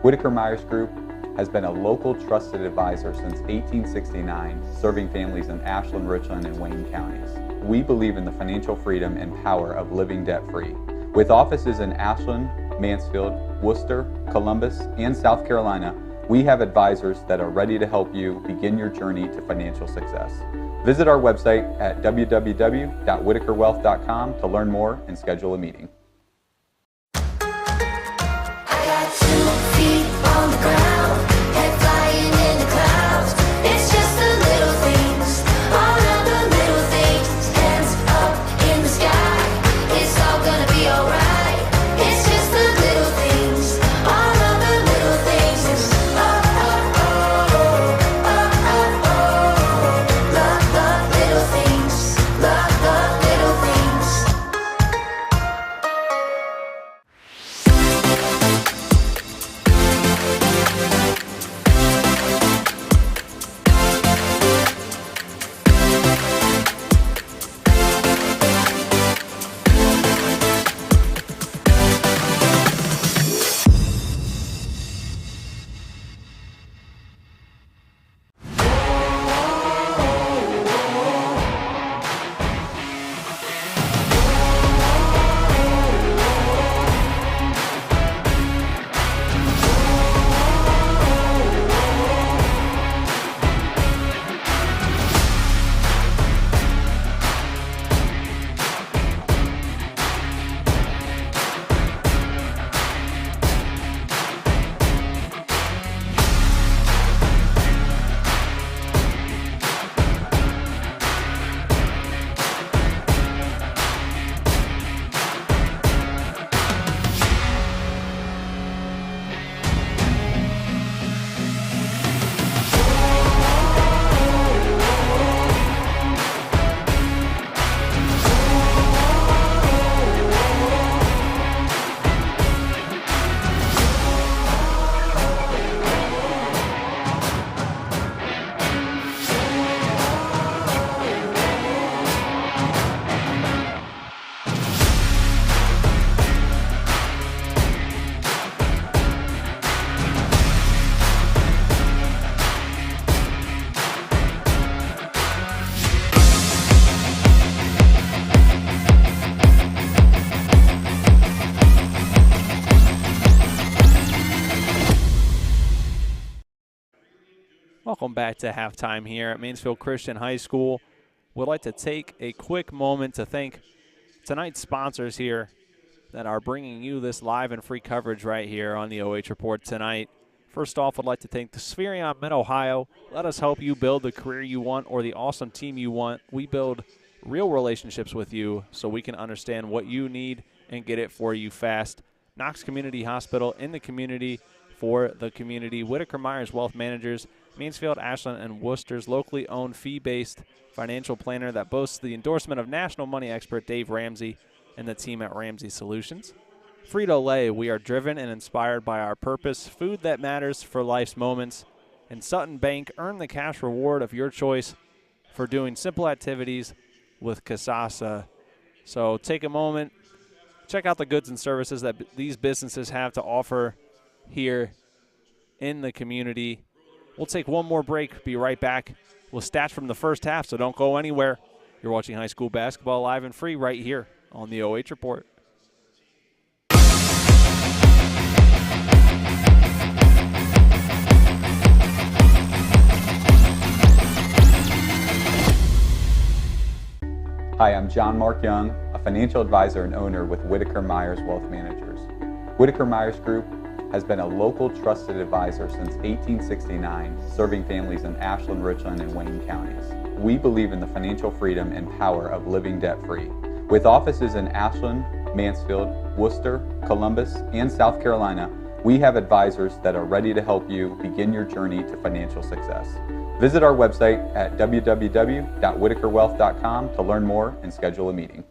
Whitaker Myers Group has been a local trusted advisor since 1869, serving families in Ashland, Richland, and Wayne counties. We believe in the financial freedom and power of living debt-free. With offices in Ashland, Mansfield, Worcester, Columbus, and South Carolina, we have advisors that are ready to help you begin your journey to financial success. Visit our website at www.whitakerwealth.com to learn more and schedule a meeting. I got 2 feet on the ground, head flying in the clouds. It's just the little things, all of the little things. Hands up in the sky, it's all gonna be alright. It's just the little things, all of the little things. It's love the little things, love the little things. Welcome back to halftime here at Mansfield Christian High School. We'd like to take a quick moment to thank tonight's sponsors here that are bringing you this live and free coverage right here on the OH Report tonight. First off, I'd like to thank the Spherion Mid-Ohio. Let us help you build the career you want or the awesome team you want. We build real relationships with you so we can understand what you need and get it for you fast. Knox Community Hospital in the community for the community. Whitaker Myers Wealth Managers, Mansfield, Ashland, and Worcester's locally owned fee-based financial planner that boasts the endorsement of national money expert Dave Ramsey and the team at Ramsey Solutions. Frito Lay, we are driven and inspired by our purpose, food that matters for life's moments. And Sutton Bank, earn the cash reward of your choice for doing simple activities with Kasasa. So take a moment, check out the goods and services that these businesses have to offer here in the community. We'll take one more break, be right back with stats from the first half, so don't go anywhere. You're watching high school basketball live and free right here on the OH Report. Hi, I'm John Mark Young, a financial advisor and owner with Whitaker Myers Wealth Managers. Whitaker Myers Group has been a local trusted advisor since 1869, serving families in Ashland, Richland, and Wayne counties. We believe in the financial freedom and power of living debt-free. With offices in Ashland, Mansfield, Worcester, Columbus, and South Carolina, we have advisors that are ready to help you begin your journey to financial success. Visit our website at www.whitakerwealth.com to learn more and schedule a meeting.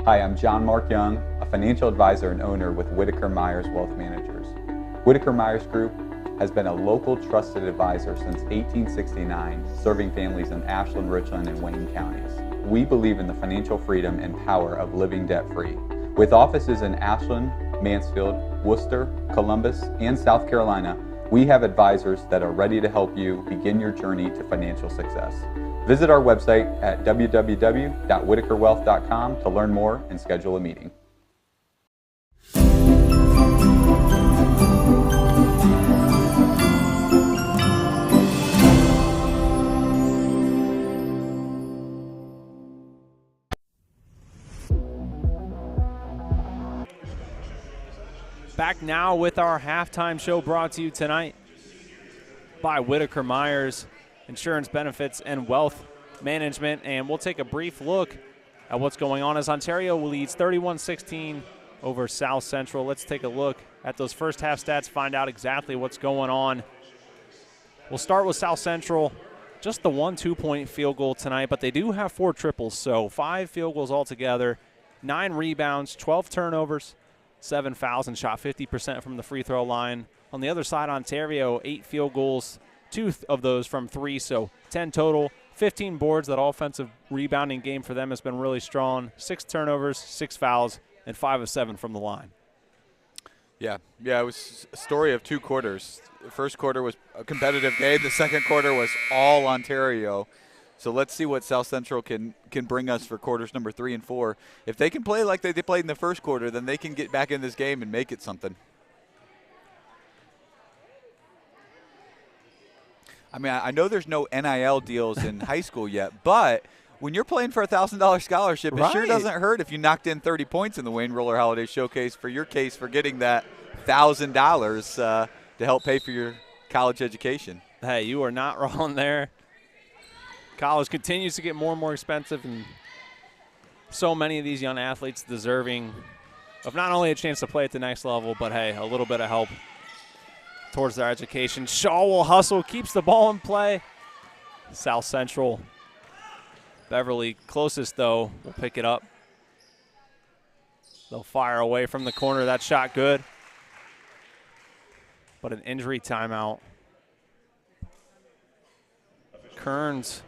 Hi, I'm John Mark Young, a financial advisor and owner with Whitaker Myers Wealth Managers. Whitaker Myers Group has been a local trusted advisor since 1869, serving families in Ashland, Richland, and Wayne counties. We believe in the financial freedom and power of living debt-free. With offices in Ashland, Mansfield, Worcester, Columbus, and South Carolina, we have advisors that are ready to help you begin your journey to financial success. Visit our website at www.whitakerwealth.com to learn more and schedule a meeting. Back now with our halftime show brought to you tonight by Whitaker Myers Insurance Benefits and Wealth Management. And we'll take a brief look at what's going on as Ontario leads 31-16 over South Central. Let's take a look at those first half stats, find out exactly what's going on. We'll start with South Central. Just the 1 2-point field goal tonight, but they do have 4 triples, so 5 field goals altogether, 9 rebounds, 12 turnovers, 7 fouls, and shot 50% from the free throw line. On the other side, Ontario, 8 field goals, 2 of those from 3, so 10 total, 15 boards. That offensive rebounding game for them has been really strong. 6 turnovers, 6 fouls, and 5 of 7 from the line. Yeah, it was a story of 2 quarters. The first quarter was a competitive game. The second quarter was all Ontario. So let's see what South Central can bring us for quarters number 3 and 4. If they can play like they played in the first quarter, then they can get back in this game and make it something. I mean, I know there's no NIL deals in high school yet, but when you're playing for a $1,000 scholarship, it sure doesn't hurt if you knocked in 30 points in the Wayne Roller Holiday Showcase for your case for getting that $1,000 to help pay for your college education. Hey, you are not wrong there. College continues to get more and more expensive, and so many of these young athletes deserving of not only a chance to play at the next level, but, hey, a little bit of help towards their education. Shaw will hustle, keeps the ball in play. South Central. Beverly closest, though, will pick it up. They'll fire away from the corner. That shot good. But an injury timeout. Kearns.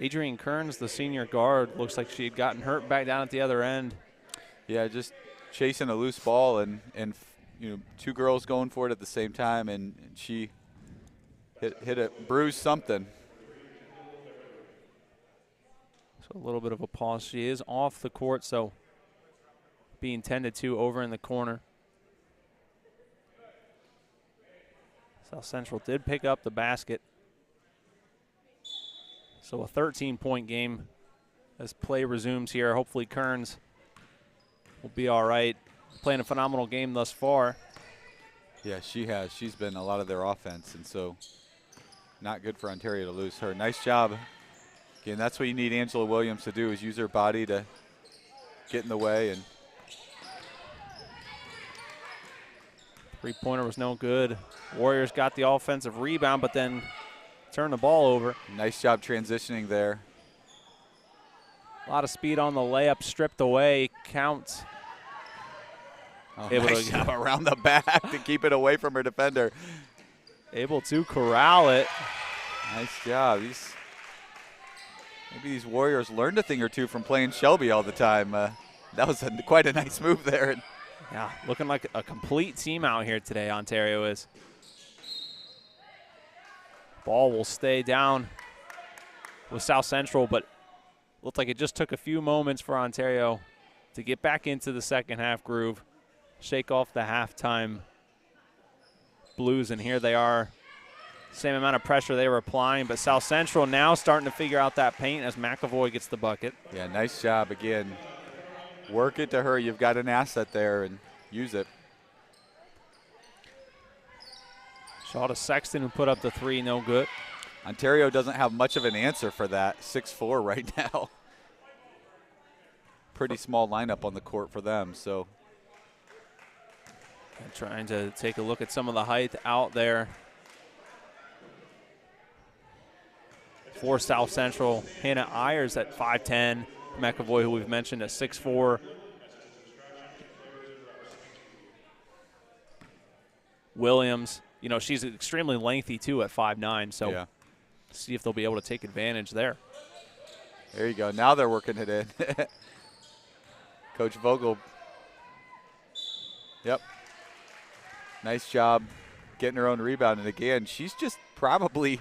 Adrienne Kearns, the senior guard, looks like she had gotten hurt back down at the other end. Yeah, just chasing a loose ball and 2 girls going for it at the same time, and she hit it, bruised something. So a little bit of a pause. She is off the court, so being tended to over in the corner. South Central did pick up the basket. So a 13-point game as play resumes here. Hopefully Kearns will be all right. Playing a phenomenal game thus far. Yeah, she has. She's been a lot of their offense, and so not good for Ontario to lose her. Nice job. Again, that's what you need Angela Williams to do, is use her body to get in the way. And three-pointer was no good. Warriors got the offensive rebound, but then turned the ball over. Nice job transitioning there. A lot of speed on the layup, stripped away, counts. Oh, nice job around the back to keep it away from her defender. Able to corral it. Nice job. Maybe these Warriors learned a thing or two from playing Shelby all the time. That was quite a nice move there. Yeah, looking like a complete team out here today, Ontario is. Ball will stay down with South Central, but looked like it just took a few moments for Ontario to get back into the second half groove, shake off the halftime blues, and here they are. Same amount of pressure they were applying, but South Central now starting to figure out that paint as McAvoy gets the bucket. Yeah, nice job again. Work it to her. You've got an asset there, and use it. Shaw to Sexton, who put up the 3, no good. Ontario doesn't have much of an answer for that. 6'4" right now. Pretty small lineup on the court for them, so. And trying to take a look at some of the height out there. For South Central, Hannah Ayers at 5'10", McAvoy, who we've mentioned, at 6'4". Williams. You know, she's extremely lengthy, too, at 5'9", so Yeah. see if they'll be able to take advantage there. There you go. Now they're working it in. Coach Vogel. Yep. Nice job getting her own rebound. And again, she's just probably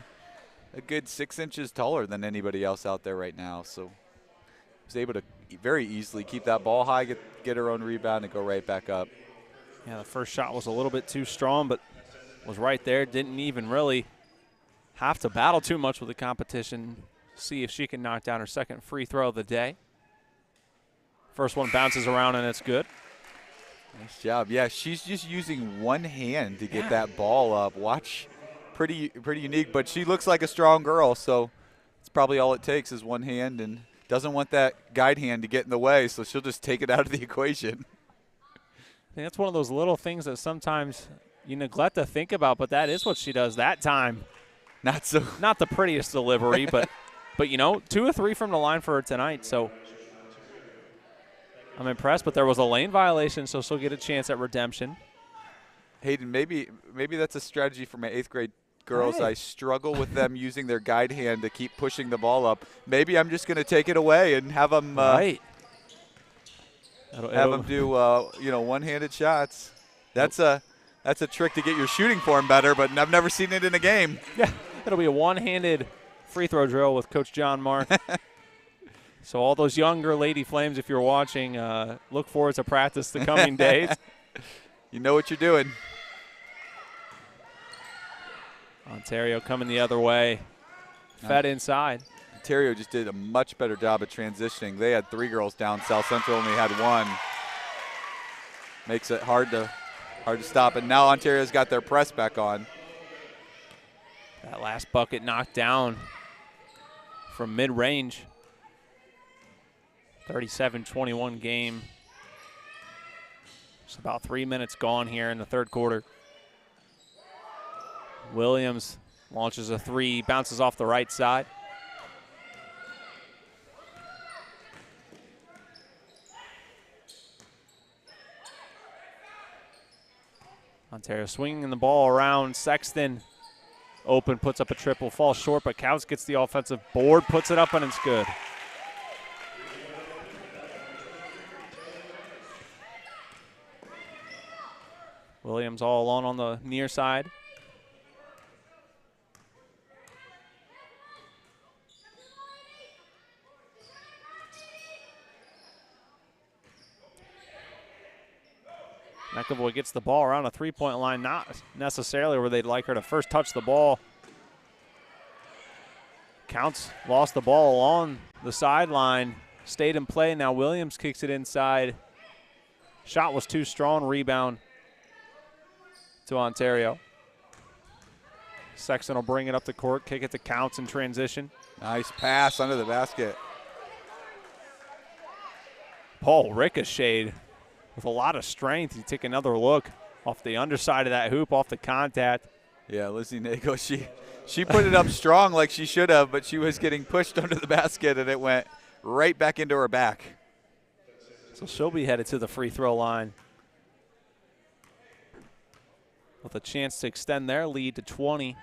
a good 6 inches taller than anybody else out there right now. So was able to very easily keep that ball high, get her own rebound, and go right back up. Yeah, the first shot was a little bit too strong, but was right there. Didn't even really have to battle too much with the competition. See if she can knock down her second free throw of the day. First one bounces around, and it's good. Nice job. Yeah, she's just using one hand to get that ball up. Watch, pretty unique, but she looks like a strong girl, so it's probably all it takes is one hand, and doesn't want that guide hand to get in the way, so she'll just take it out of the equation. I think that's one of those little things that sometimes you neglect to think about, but that is what she does that time. Not the prettiest delivery, but you know, 2 or 3 from the line for her tonight, so I'm impressed. But there was a lane violation, so she'll get a chance at redemption. Hayden, maybe that's a strategy for my 8th grade girls. Hey. I struggle with them using their guide hand to keep pushing the ball up. Maybe I'm just going to take it away and have them right. Have them do one-handed shots. That's a trick to get your shooting form better, but I've never seen it in a game. Yeah, it'll be a one-handed free throw drill with Coach John Marth. So all those younger Lady Flames, if you're watching, look forward to practice the coming days. You know what you're doing. Ontario coming the other way. Fed inside. Ontario just did a much better job of transitioning. They had 3 girls down. South Central only had 1. Makes it hard to stop. And now Ontario's got their press back on. That last bucket knocked down from mid-range. 37-21 game. Just about 3 minutes gone here in the third quarter. Williams launches a 3, bounces off the right side. Ontario swinging the ball around. Sexton open, puts up a triple, falls short, but Counts gets the offensive board, puts it up, and it's good. Williams all alone on the near side. McAvoy gets the ball around a three-point line, not necessarily where they'd like her to first touch the ball. Counts lost the ball along the sideline, stayed in play. Now Williams kicks it inside. Shot was too strong, rebound to Ontario. Sexton will bring it up the court, kick it to Counts in transition. Nice pass under the basket. Paul ricocheted with a lot of strength. You take another look off the underside of that hoop, off the contact. Yeah, Lizzie Nagle, she put it up strong like she should have, but she was getting pushed under the basket, and it went right back into her back. So she'll be headed to the free throw line with a chance to extend their lead to 20.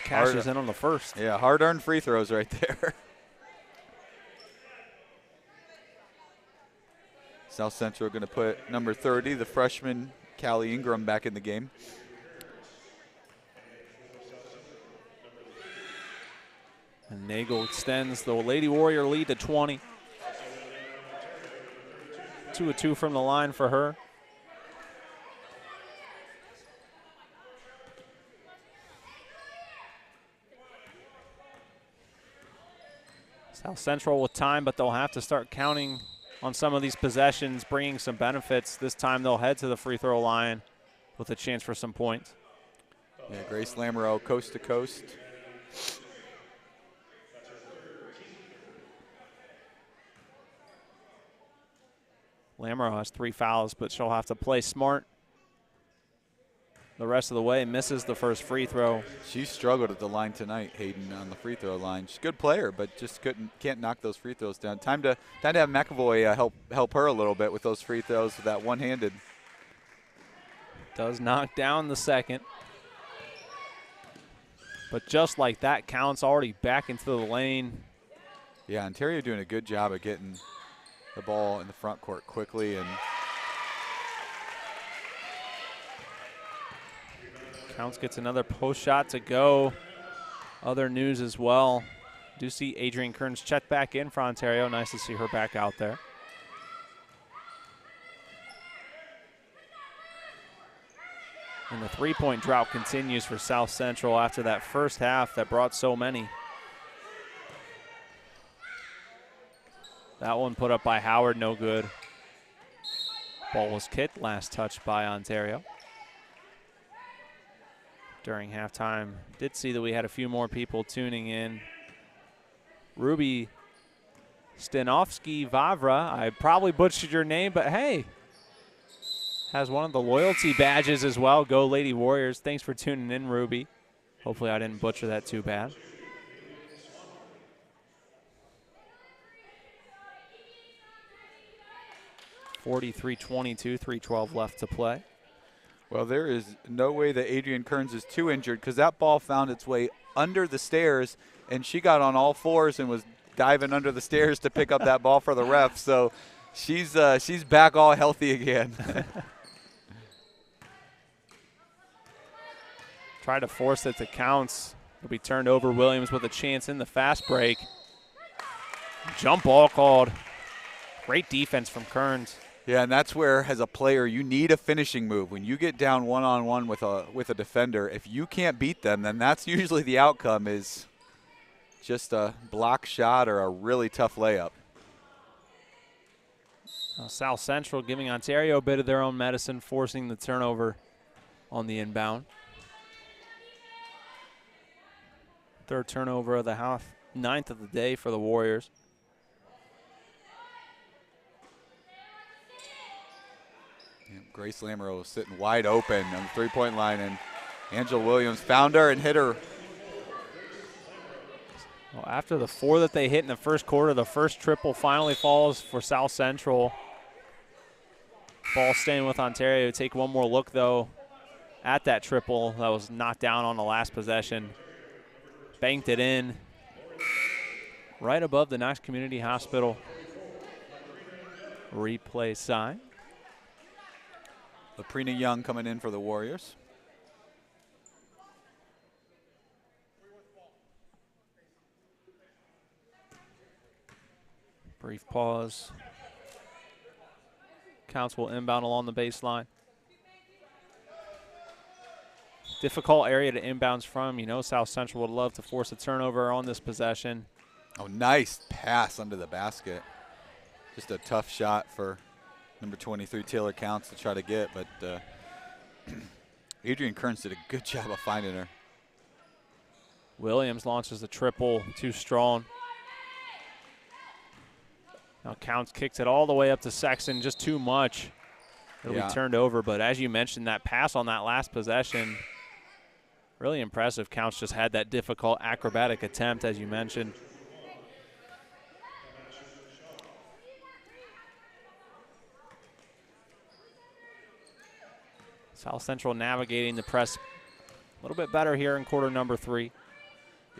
Cashes in on the first. Yeah, hard-earned free throws right there. South Central going to put number 30, the freshman Callie Ingram, back in the game. And Nagel extends the Lady Warrior lead to 20. 2 of 2 from the line for her. South Central with time, but they'll have to start counting on some of these possessions, bringing some benefits. This time they'll head to the free throw line with a chance for some points. Yeah, Grace Lamoureux coast to coast. Lamoureux has 3 fouls, but she'll have to play smart the rest of the way. Misses the first free throw. She struggled at the line tonight, Hayden, on the free throw line. She's a good player, but just can't knock those free throws down. Time to have McAvoy help her a little bit with those free throws with that one-handed. Does knock down the second. But just like that, Count's already back into the lane. Yeah, Ontario doing a good job of getting the ball in the front court quickly. And Counts gets another post shot to go. Other news as well. Do see Adrian Kearns check back in for Ontario. Nice to see her back out there. And the three-point drought continues for South Central after that first half that brought so many. That one put up by Howard, no good. Ball was kicked, last touch by Ontario. During halftime, did see that we had a few more people tuning in. Ruby Stanovsky-Vavra, I probably butchered your name, but hey, has one of the loyalty badges as well. Go Lady Warriors. Thanks for tuning in, Ruby. Hopefully I didn't butcher that too bad. (43-22), 3:12 left to play. well, there is no way that Adrian Kearns is too injured because that ball found its way under the stairs, and she got on all fours and was diving under the stairs to pick up that ball for the ref. So she's back all healthy again. Try to force it to Counts. It'll be turned over. Williams with a chance in the fast break. Jump ball called. Great defense from Kearns. Yeah, and that's where, as a player, you need a finishing move. When you get down one-on-one with a defender, if you can't beat them, then that's usually the outcome is just a block shot or a really tough layup. South Central giving Ontario a bit of their own medicine, forcing the turnover on the inbound. Third turnover of the half, 9th of the day for the Warriors. Grace Lamoureux was sitting wide open on the three-point line, and Angela Williams found her and hit her. Well, after the 4 that they hit in the first quarter, the first triple finally falls for South Central. Ball staying with Ontario. Take one more look, though, at that triple that was knocked down on the last possession. Banked it in right above the Knox Community Hospital replay sign. Laprina Young coming in for the Warriors. Brief pause. Counts will inbound along the baseline. Difficult area to inbounds from. You know South Central would love to force a turnover on this possession. Oh, nice pass under the basket. Just a tough shot for number 23, Taylor Counts, to try to get, but Adrian Kearns did a good job of finding her. Williams launches a triple, too strong. Now Counts kicks it all the way up to Sexton, just too much. It'll be turned over, but as you mentioned, that pass on that last possession, really impressive. Counts just had that difficult acrobatic attempt, as you mentioned. South Central navigating the press a little bit better here in quarter number 3.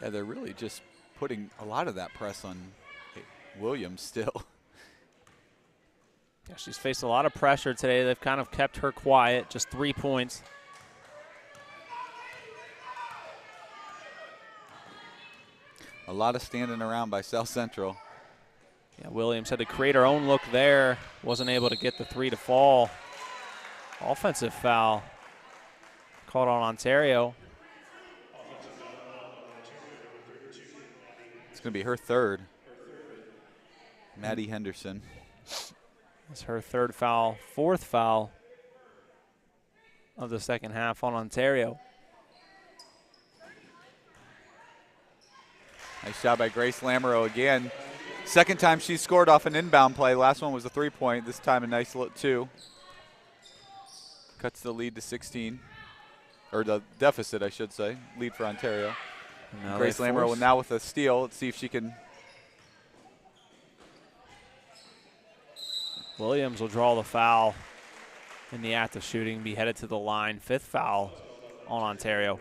Yeah, they're really just putting a lot of that press on Williams still. Yeah, she's faced a lot of pressure today. They've kind of kept her quiet, just 3 points. A lot of standing around by South Central. Yeah, Williams had to create her own look there. Wasn't able to get the 3 to fall. Offensive foul called on Ontario. It's going to be her third. Maddie Henderson. It's her third foul, 4th foul of the second half on Ontario. Nice shot by Grace Lamoureux again. Second time she scored off an inbound play. Last one was a 3-point. This time a nice look 2. Cuts the lead to 16. Or the deficit, I should say. Lead for Ontario. Grace Lamoureux now with a steal. Let's see if she can. Williams will draw the foul. in the act of shooting, be headed to the line. 5th foul on Ontario.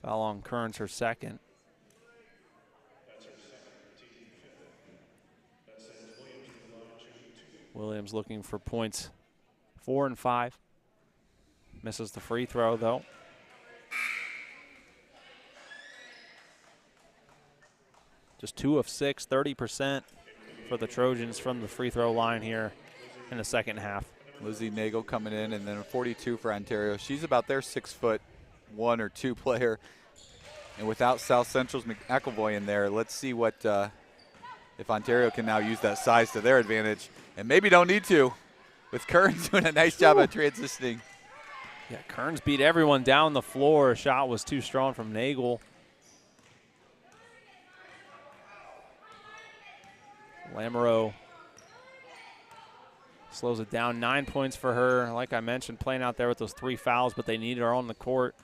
Foul on Kearns, her second. Williams looking for points 4 and 5. Misses the free throw, though. Just 2 of 6, 30% for the Trojans from the free throw line here in the second half. Lizzie Nagel coming in, and then a 42 for Ontario. She's about their 6'1" or 2 player. And without South Central's McElvoy in there, let's see what if Ontario can now use that size to their advantage. And maybe don't need to, with Kearns doing a nice job of transitioning. Yeah, Kearns beat everyone down the floor. Shot was too strong from Nagel. Lamoureux slows it down. 9 points for her. Like I mentioned, playing out there with those 3 fouls, but they needed her on the court.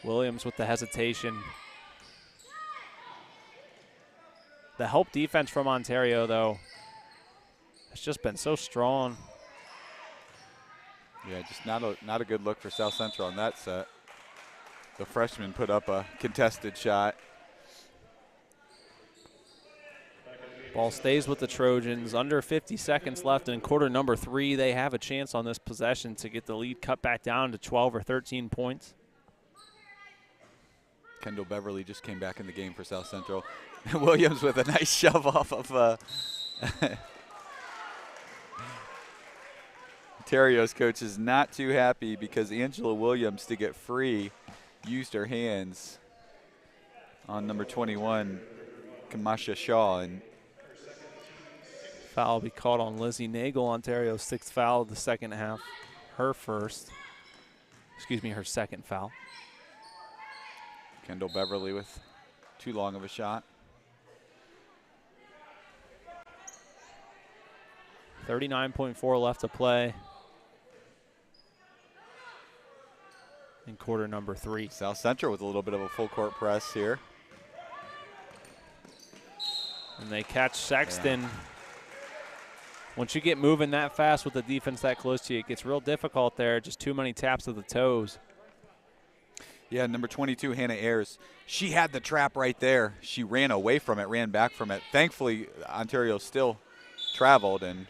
Williams with the hesitation. The help defense from Ontario, though, has just been so strong. Yeah, just not a good look for South Central on that set. The freshman put up a contested shot. Ball stays with the Trojans. Under 50 seconds left in quarter number 3. They have a chance on this possession to get the lead cut back down to 12 or 13 points. Kendall Beverly just came back in the game for South Central. Williams with a nice shove off of Ontario's coach is not too happy because Angela Williams, to get free, used her hands on number 21, Kamasha Shaw. And foul will be called on Lizzie Nagel, Ontario's 6th foul of the second half. Her second foul. Kendall Beverly with too long of a shot. 39.4 left to play in quarter number 3. South Central with a little bit of a full court press here. And they catch Sexton. Yeah. Once you get moving that fast with the defense that close to you, it gets real difficult there. Just too many taps of the toes. Yeah, number 22, Hannah Ayers. She had the trap right there. She ran away from it, ran back from it. Thankfully, Ontario still traveled. And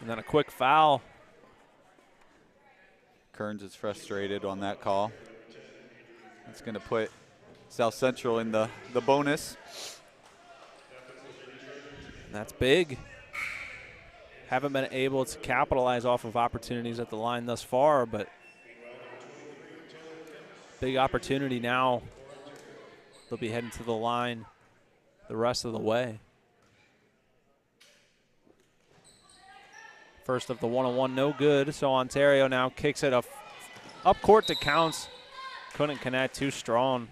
then a quick foul. Kearns is frustrated on that call. It's going to put South Central in the bonus. And that's big. Haven't been able to capitalize off of opportunities at the line thus far, but big opportunity now. They'll be heading to the line the rest of the way. First of the one-on-one, no good. So Ontario now kicks it up court to Counts. Couldn't connect, too strong.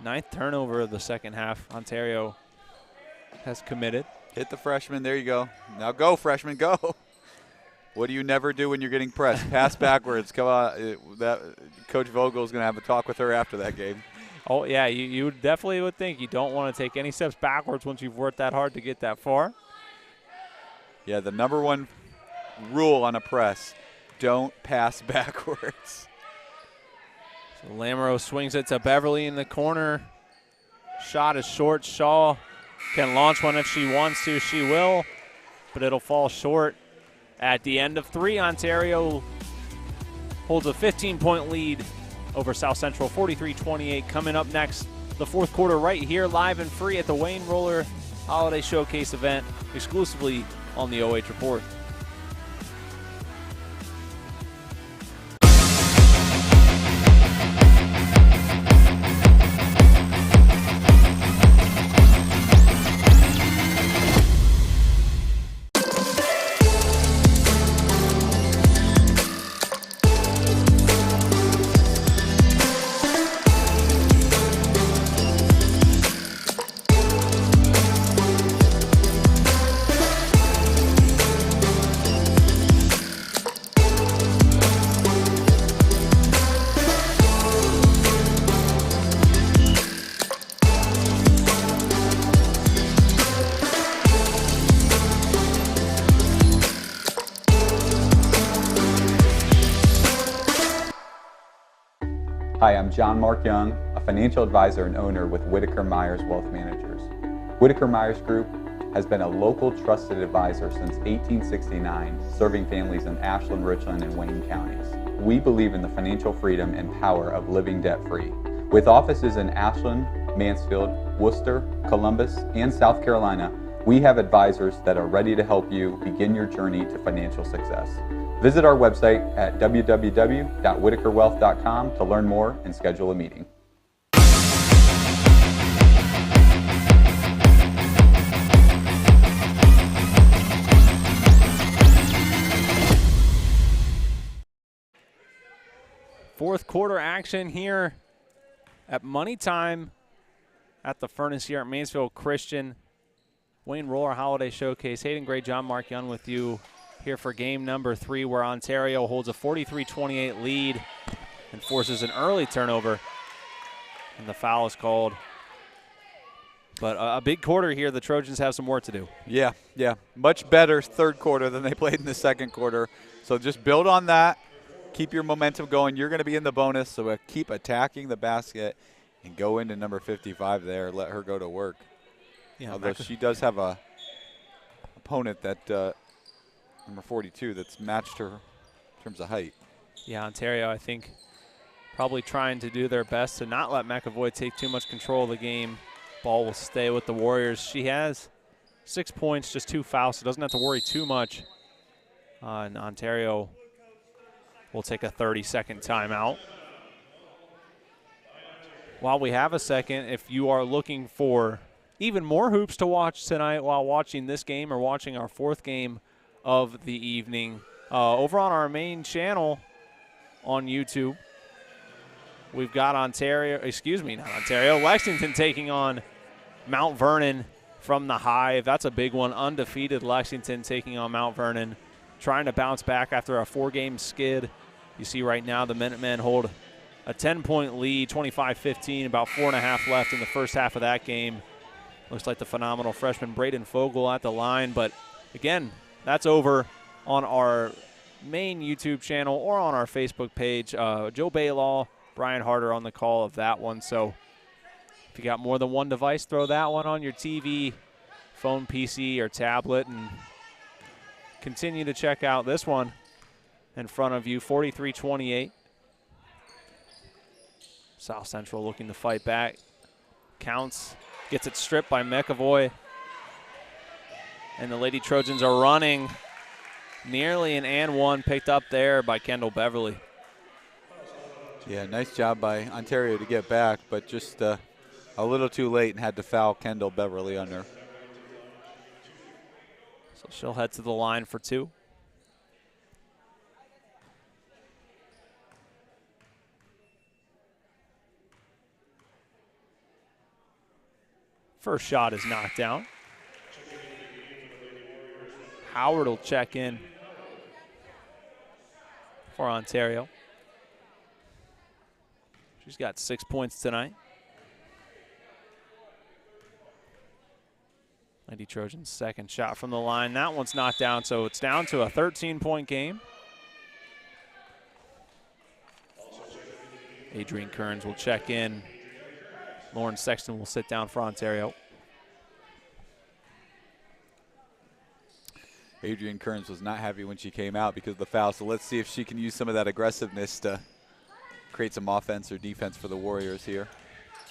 9th turnover of the second half. Ontario has committed. Hit the freshman. There you go. Now go, freshman, go. What do you never do when you're getting pressed? Pass backwards. Come on. Coach Vogel's going to have a talk with her after that game. Oh, yeah, you definitely would think you don't want to take any steps backwards once you've worked that hard to get that far. Yeah, the number one rule on a press, don't pass backwards. So Lamoureux swings it to Beverly in the corner. Shot is short. Shaw can launch one if she wants to. She will, but it'll fall short. At the end of 3, Ontario holds a 15-point lead over South Central, 43-28. Coming up next, the fourth quarter right here, live and free at the Wayne Roller Holiday Showcase event, exclusively on the OH Report. Hi, I'm John Mark Young, a financial advisor and owner with Whitaker Myers Wealth Managers. Whitaker Myers Group has been a local trusted advisor since 1869, serving families in Ashland, Richland, and Wayne counties. We believe in the financial freedom and power of living debt-free. With offices in Ashland, Mansfield, Worcester, Columbus, and South Carolina, we have advisors that are ready to help you begin your journey to financial success. Visit our website at www.whitakerwealth.com to learn more and schedule a meeting. Fourth quarter action here at Money Time at the Furnace here at Mansfield Christian. Wayne Roller Holiday Showcase. Hayden Gray, John Mark Young with you here for game number 3, where Ontario holds a 43-28 lead and forces an early turnover. And the foul is called. But a big quarter here. The Trojans have some work to do. Yeah. Much better third quarter than they played in the second quarter. So just build on that. Keep your momentum going. You're going to be in the bonus, so keep attacking the basket and go into number 55 there. Let her go to work. Yeah, although she does have a opponent that number 42 that's matched her in terms of height. Yeah, Ontario, I think, probably trying to do their best to not let McAvoy take too much control of the game. Ball will stay with the Warriors. She has 6 points, just 2 fouls, so doesn't have to worry too much. And Ontario will take a 30-second timeout. While we have a second, if you are looking for even more hoops to watch tonight while watching this game or watching our fourth game of the evening, over on our main channel on YouTube, we've got Lexington taking on Mount Vernon from the Hive. That's a big one. Undefeated Lexington taking on Mount Vernon, trying to bounce back after a 4-game skid. You see right now the Minutemen hold a 10-point lead, 25-15, about 4.5 left in the first half of that game. Looks like the phenomenal freshman Braden Fogel at the line. But, again, that's over on our main YouTube channel or on our Facebook page. Joe Baylaw, Brian Harder on the call of that one. So if you got more than one device, throw that one on your TV, phone, PC, or tablet, and continue to check out this one in front of you, 43-28. South Central looking to fight back. Counts, gets it stripped by McAvoy. And the Lady Trojans are running. Nearly an and one picked up there by Kendall Beverly. Yeah, nice job by Ontario to get back, but just a little too late and had to foul Kendall Beverly on her. So she'll head to the line for 2. First shot is knocked down. Howard will check in for Ontario. She's got 6 points tonight. Lady Trojans' second shot from the line. That one's knocked down, so it's down to a 13-point game. Adrian Kearns will check in. Lauren Sexton will sit down for Ontario. Adrian Kearns was not happy when she came out because of the foul, so let's see if she can use some of that aggressiveness to create some offense or defense for the Warriors here.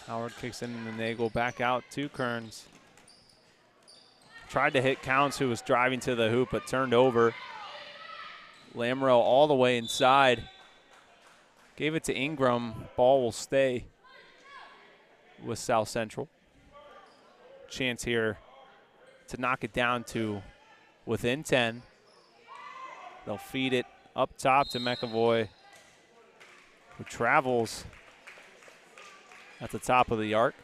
Howard kicks in and the Nagel back out to Kearns. Tried to hit Counts, who was driving to the hoop, but turned over. Lamro all the way inside. Gave it to Ingram. Ball will stay with South Central. Chance here to knock it down to within 10. They'll feed it up top to McAvoy, who travels at the top of the arc.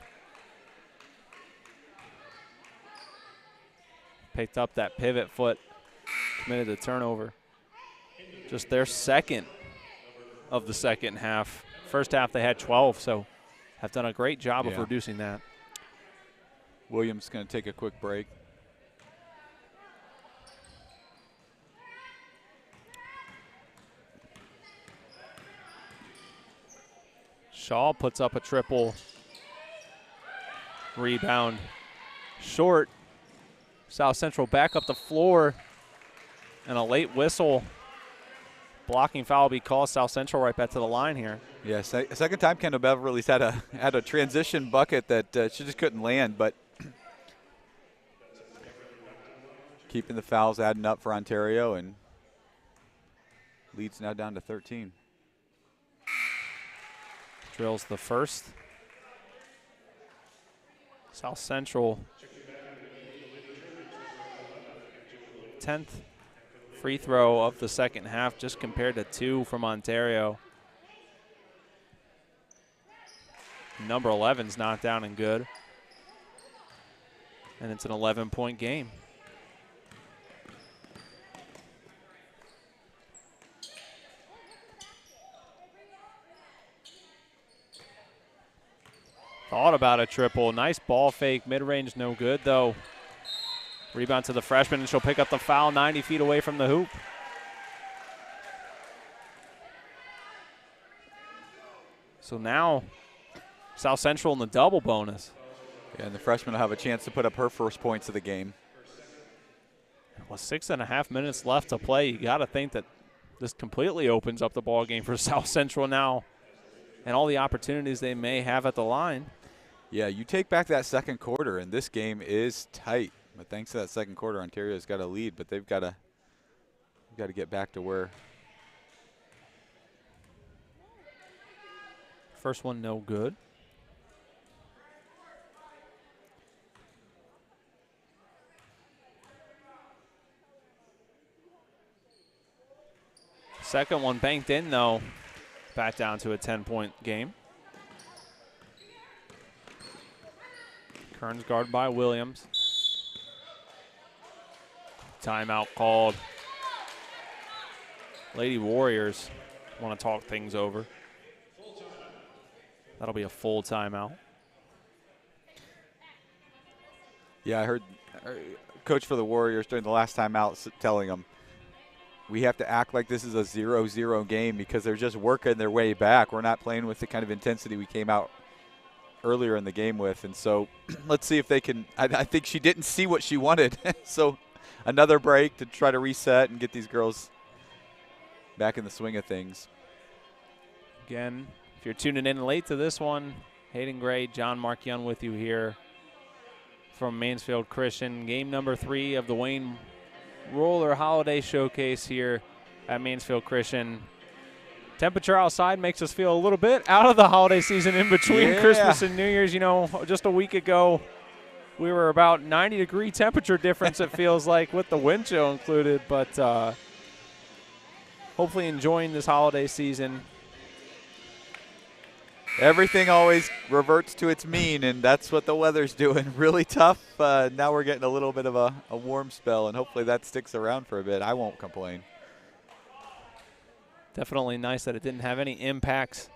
Picked up that pivot foot, committed the turnover. Just their second of the second half. First half they had 12, so have done a great job of reducing that. Williams going to take a quick break. Shaw puts up a triple. Rebound short. South Central back up the floor. And a late whistle. Blocking foul will be called. South Central right back to the line here. Yeah, second time Kendall Beverly's had a transition bucket that she just couldn't land, but keeping the fouls adding up for Ontario, and leads now down to 13. Drills the first. South Central 10th free throw of the second half, just compared to 2 from Ontario. Number 11's knocked down and good. And it's an 11-point game. Thought about a triple. Nice ball fake. Mid-range no good, though. Rebound to the freshman, and she'll pick up the foul 90 feet away from the hoop. So now South Central in the double bonus. Yeah, and the freshman will have a chance to put up her first points of the game. With 6.5 minutes left to play, you got to think that this completely opens up the ball game for South Central now and all the opportunities they may have at the line. Yeah, you take back that second quarter, and this game is tight. But thanks to that second quarter, Ontario's got a lead, but they've got to get back to where. First one no good. Second one banked in, though. Back down to a 10-point game. Kearns guarded by Williams. Timeout called. Lady Warriors want to talk things over. That'll be a full timeout. Yeah, I heard coach for the Warriors during the last timeout telling them, we have to act like this is a 0-0 game because they're just working their way back. We're not playing with the kind of intensity we came out earlier in the game with. And so let's see if they can. I think she didn't see what she wanted. So another break to try to reset and get these girls back in the swing of things. Again, if you're tuning in late to this one, Hayden Gray, John Markion with you here from Mansfield Christian. Game number 3 of the Wayne Roller Holiday Showcase here at Mansfield Christian. Temperature outside makes us feel a little bit out of the holiday season in between Christmas and New Year's. You know, just a week ago, we were about 90-degree temperature difference, it feels like, with the wind chill included. But hopefully enjoying this holiday season. Everything always reverts to its mean, and that's what the weather's doing. Really tough. Now we're getting a little bit of a warm spell, and hopefully that sticks around for a bit. I won't complain. Definitely nice that it didn't have any impacts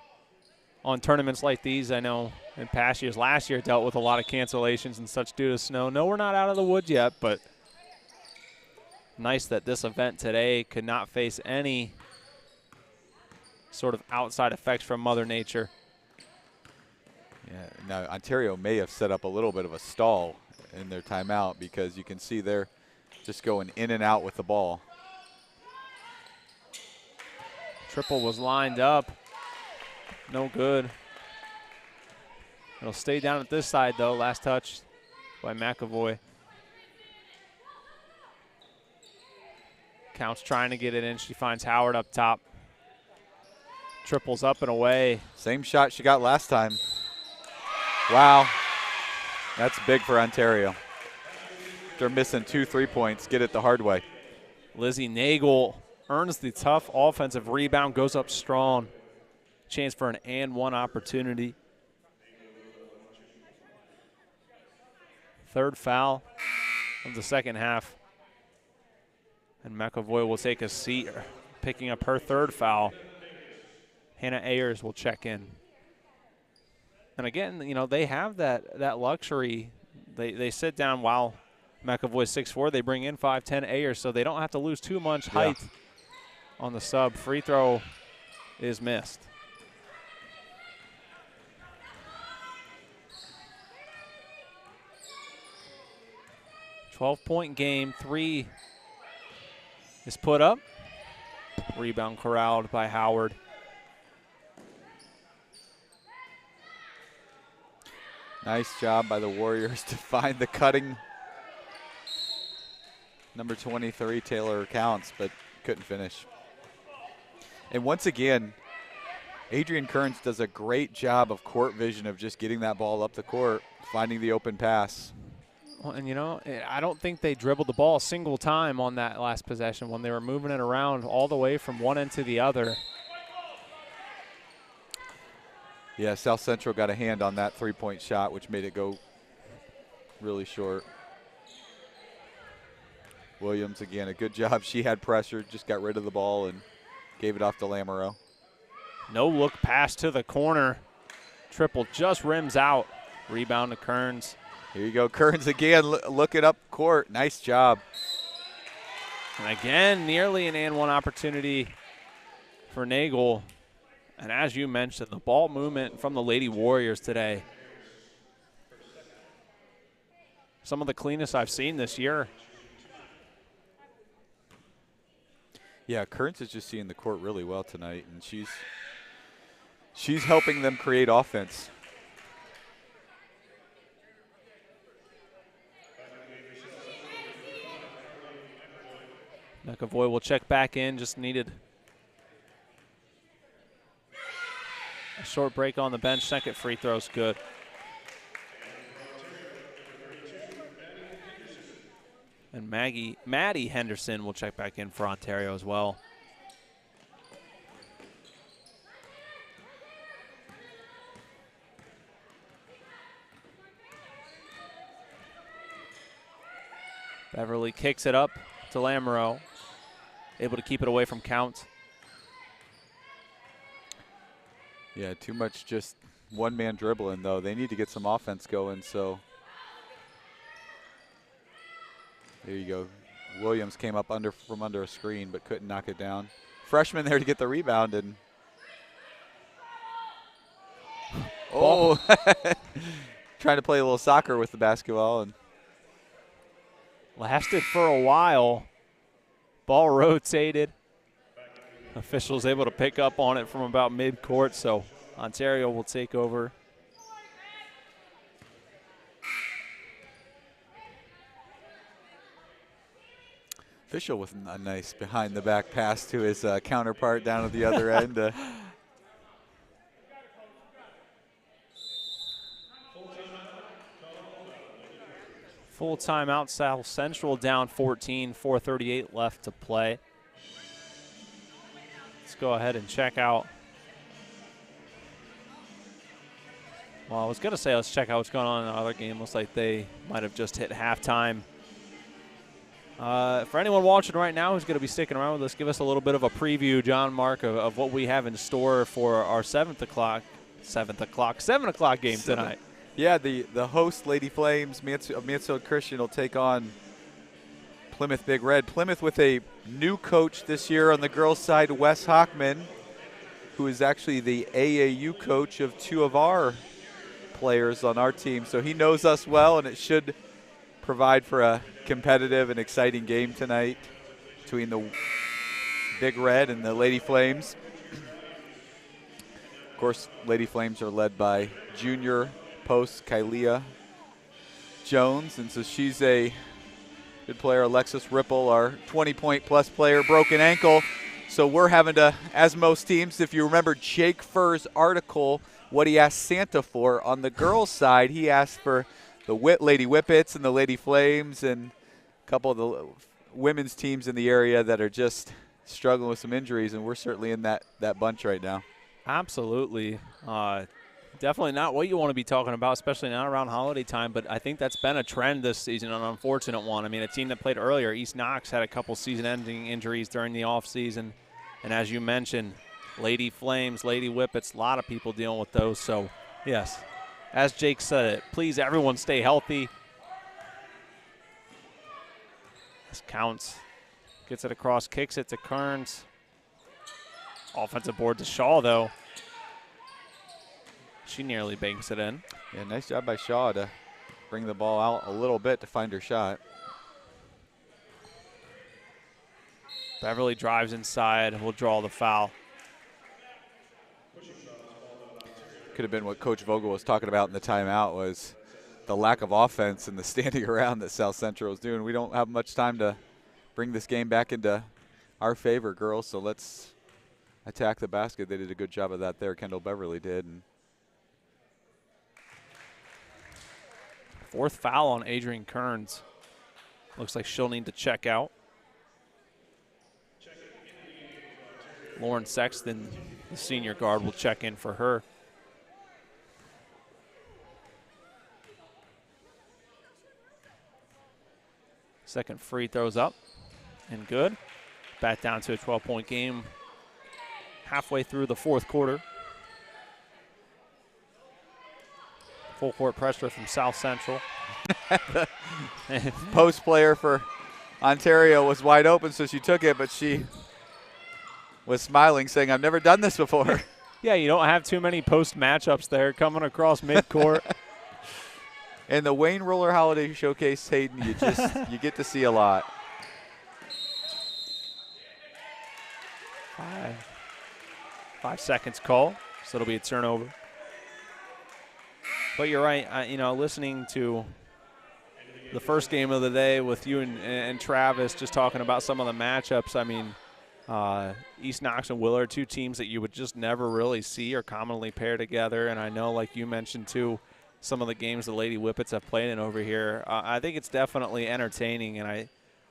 on tournaments like these. I know in past years, last year dealt with a lot of cancellations and such due to snow. No, we're not out of the woods yet, but nice that this event today could not face any sort of outside effects from Mother Nature. Yeah, now Ontario may have set up a little bit of a stall in their timeout because you can see they're just going in and out with the ball. Triple was lined up. No good. It'll stay down at this side, though. Last touch by McAvoy. Counts trying to get it in. She finds Howard up top. Triples up and away. Same shot she got last time. Wow. That's big for Ontario. They're missing 2 3-points. Get it the hard way. Lizzie Nagel earns the tough offensive rebound, goes up strong. Chance for an and one opportunity. Third foul of the second half. And McAvoy will take a seat, picking up her third foul. Hannah Ayers will check in. And again, you know, they have that luxury. They sit down while McAvoy's 6'4". They bring in 5'10" Ayers, so they don't have to lose too much height on the sub. Free throw is missed. 12-point game. 3 is put up. Rebound corralled by Howard. Nice job by the Warriors to find the cutting number 23, Taylor Counts, but couldn't finish. And once again, Adrian Kearns does a great job of court vision of just getting that ball up the court, finding the open pass. Well, and, you know, I don't think they dribbled the ball a single time on that last possession when they were moving it around all the way from one end to the other. Yeah, South Central got a hand on that three-point shot, which made it go really short. Williams, again, a good job. She had pressure, just got rid of the ball and gave it off to Lamoureux. No look pass to the corner. Triple just rims out. Rebound to Kearns. Here you go, Kearns again, looking up court. Nice job. And again, nearly an and one opportunity for Nagel. And as you mentioned, the ball movement from the Lady Warriors today. Some of the cleanest I've seen this year. Yeah, Kearns is just seeing the court really well tonight, and she's helping them create offense. McAvoy will check back in, just needed a short break on the bench. Second free throw's good. And Maddie Henderson will check back in for Ontario as well. Beverly kicks it up to Lamoureux. Able to keep it away from Count. Yeah, too much just one-man dribbling, though. They need to get some offense going, so there you go. Williams came up from under a screen but couldn't knock it down. Freshman there to get the rebound, and oh, trying to play a little soccer with the basketball. And lasted for a while. Ball rotated. Officials able to pick up on it from about mid-court, so Ontario will take over. Official with a nice behind-the-back pass to his counterpart down at the other end. Full timeout, South Central down 14, 4:38 left to play. Let's go ahead and check out. Well, I was going to say let's check out what's going on in the other game. Looks like they might have just hit halftime. For anyone watching right now who's going to be sticking around with us, give us a little bit of a preview, John Mark, of what we have in store for our 7 o'clock game tonight. Yeah, the host, Lady Flames of Mansfield Christian, will take on Plymouth Big Red. Plymouth with a new coach this year on the girls' side, Wes Hockman, who is actually the AAU coach of 2 of our players on our team. So he knows us well, and it should provide for a competitive and exciting game tonight between the Big Red and the Lady Flames. Of course, Lady Flames are led by junior post Kylia Jones, and so she's a good player. Alexis Ripple, our 20-point-plus player, broken ankle. So we're having to, as most teams, if you remember Jake Furr's article, what he asked Santa for, on the girls' side, he asked for the Lady Whippets and the Lady Flames and a couple of the women's teams in the area that are just struggling with some injuries, and we're certainly in that bunch right now. Absolutely. Definitely not what you want to be talking about, especially not around holiday time, but I think that's been a trend this season, an unfortunate one. I mean, a team that played earlier, East Knox, had a couple season-ending injuries during the offseason. And as you mentioned, Lady Flames, Lady Whippets, a lot of people dealing with those. So, yes, as Jake said it, please everyone stay healthy. This counts. Gets it across, kicks it to Kearns. Offensive board to Shaw, though. She nearly banks it in. Yeah, nice job by Shaw to bring the ball out a little bit to find her shot. Beverly drives inside, will draw the foul. Could have been what Coach Vogel was talking about in the timeout, was the lack of offense and the standing around that South Central is doing. We don't have much time to bring this game back into our favor, girls, so let's attack the basket. They did a good job of that there. Kendall Beverly did. And fourth foul on Adrian Kearns. Looks like she'll need to check out. Lauren Sexton, the senior guard, will check in for her. Second free throws up and good. Back down to a 12-point game halfway through the fourth quarter. Full court pressure from South Central. Post player for Ontario was wide open, so she took it, but she was smiling, saying, I've never done this before. Yeah, you don't have too many post matchups there coming across midcourt. And the Wayne Roller Holiday Showcase, Hayden, you get to see a lot. 5 seconds call, so it'll be a turnover. But you're right, listening to the first game of the day with you and Travis just talking about some of the matchups, I mean, East Knox and Willard, two teams that you would just never really see or commonly pair together. And I know, like you mentioned too, some of the games the Lady Whippets have played in over here. I think it's definitely entertaining, and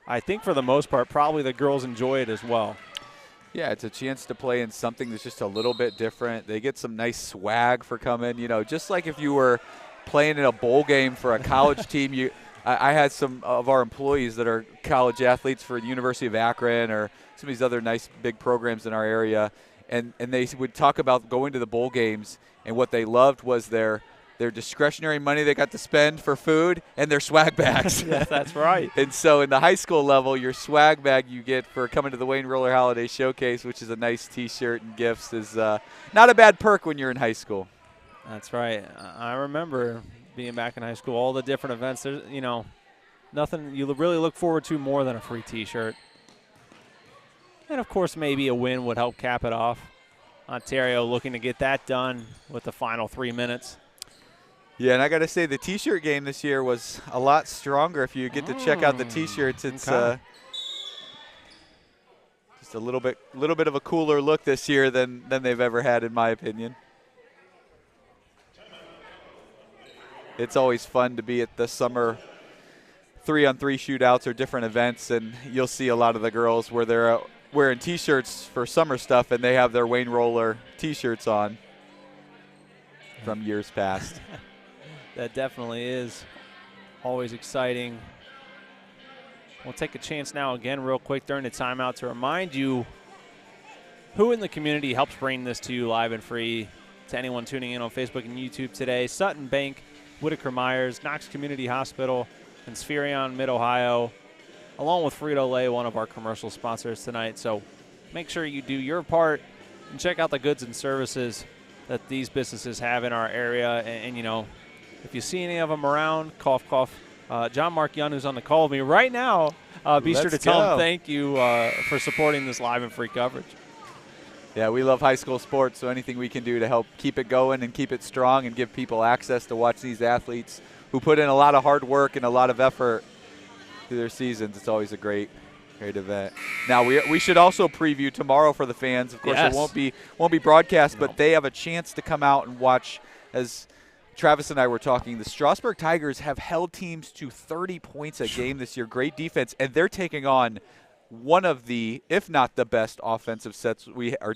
I think for the most part probably the girls enjoy it as well. Yeah, it's a chance to play in something that's just a little bit different. They get some nice swag for coming, just like if you were playing in a bowl game for a college team. I had some of our employees that are college athletes for the University of Akron or some of these other nice big programs in our area, and they would talk about going to the bowl games, and what they loved was their discretionary money they got to spend for food and their swag bags. Yes, that's right. And so in the high school level, your swag bag you get for coming to the Wayne Roller Holiday Showcase, which is a nice T-shirt and gifts, is not a bad perk when you're in high school. That's right. I remember being back in high school, all the different events. There's, nothing you really look forward to more than a free T-shirt. And, of course, maybe a win would help cap it off. Ontario looking to get that done with the final 3 minutes. Yeah, and I got to say the T-shirt game this year was a lot stronger. If you get to check out the T-shirts, it's just a little bit of a cooler look this year than they've ever had, in my opinion. It's always fun to be at the summer 3-on-3 shootouts or different events, and you'll see a lot of the girls where they're wearing T-shirts for summer stuff, and they have their Wayne Roller T-shirts on from years past. That definitely is always exciting. We'll take a chance now again real quick during the timeout to remind you who in the community helps bring this to you live and free to anyone tuning in on Facebook and YouTube today. Sutton Bank, Whitaker Myers, Knox Community Hospital, and Spherion Mid-Ohio, along with Frito Lay, one of our commercial sponsors tonight. So make sure you do your part and check out the goods and services that these businesses have in our area. And if you see any of them around, cough, cough. John Mark Young, who's on the call with me right now, be sure to tell him thank you for supporting this live and free coverage. Yeah, we love high school sports, so anything we can do to help keep it going and keep it strong and give people access to watch these athletes who put in a lot of hard work and a lot of effort through their seasons. It's always a great event. Now we should also preview tomorrow for the fans. Of course, yes. It won't be broadcast, but they have a chance to come out and watch. As Travis and I were talking, the Strasburg Tigers have held teams to 30 points a game this year. Great defense, and they're taking on one of the, if not the best offensive sets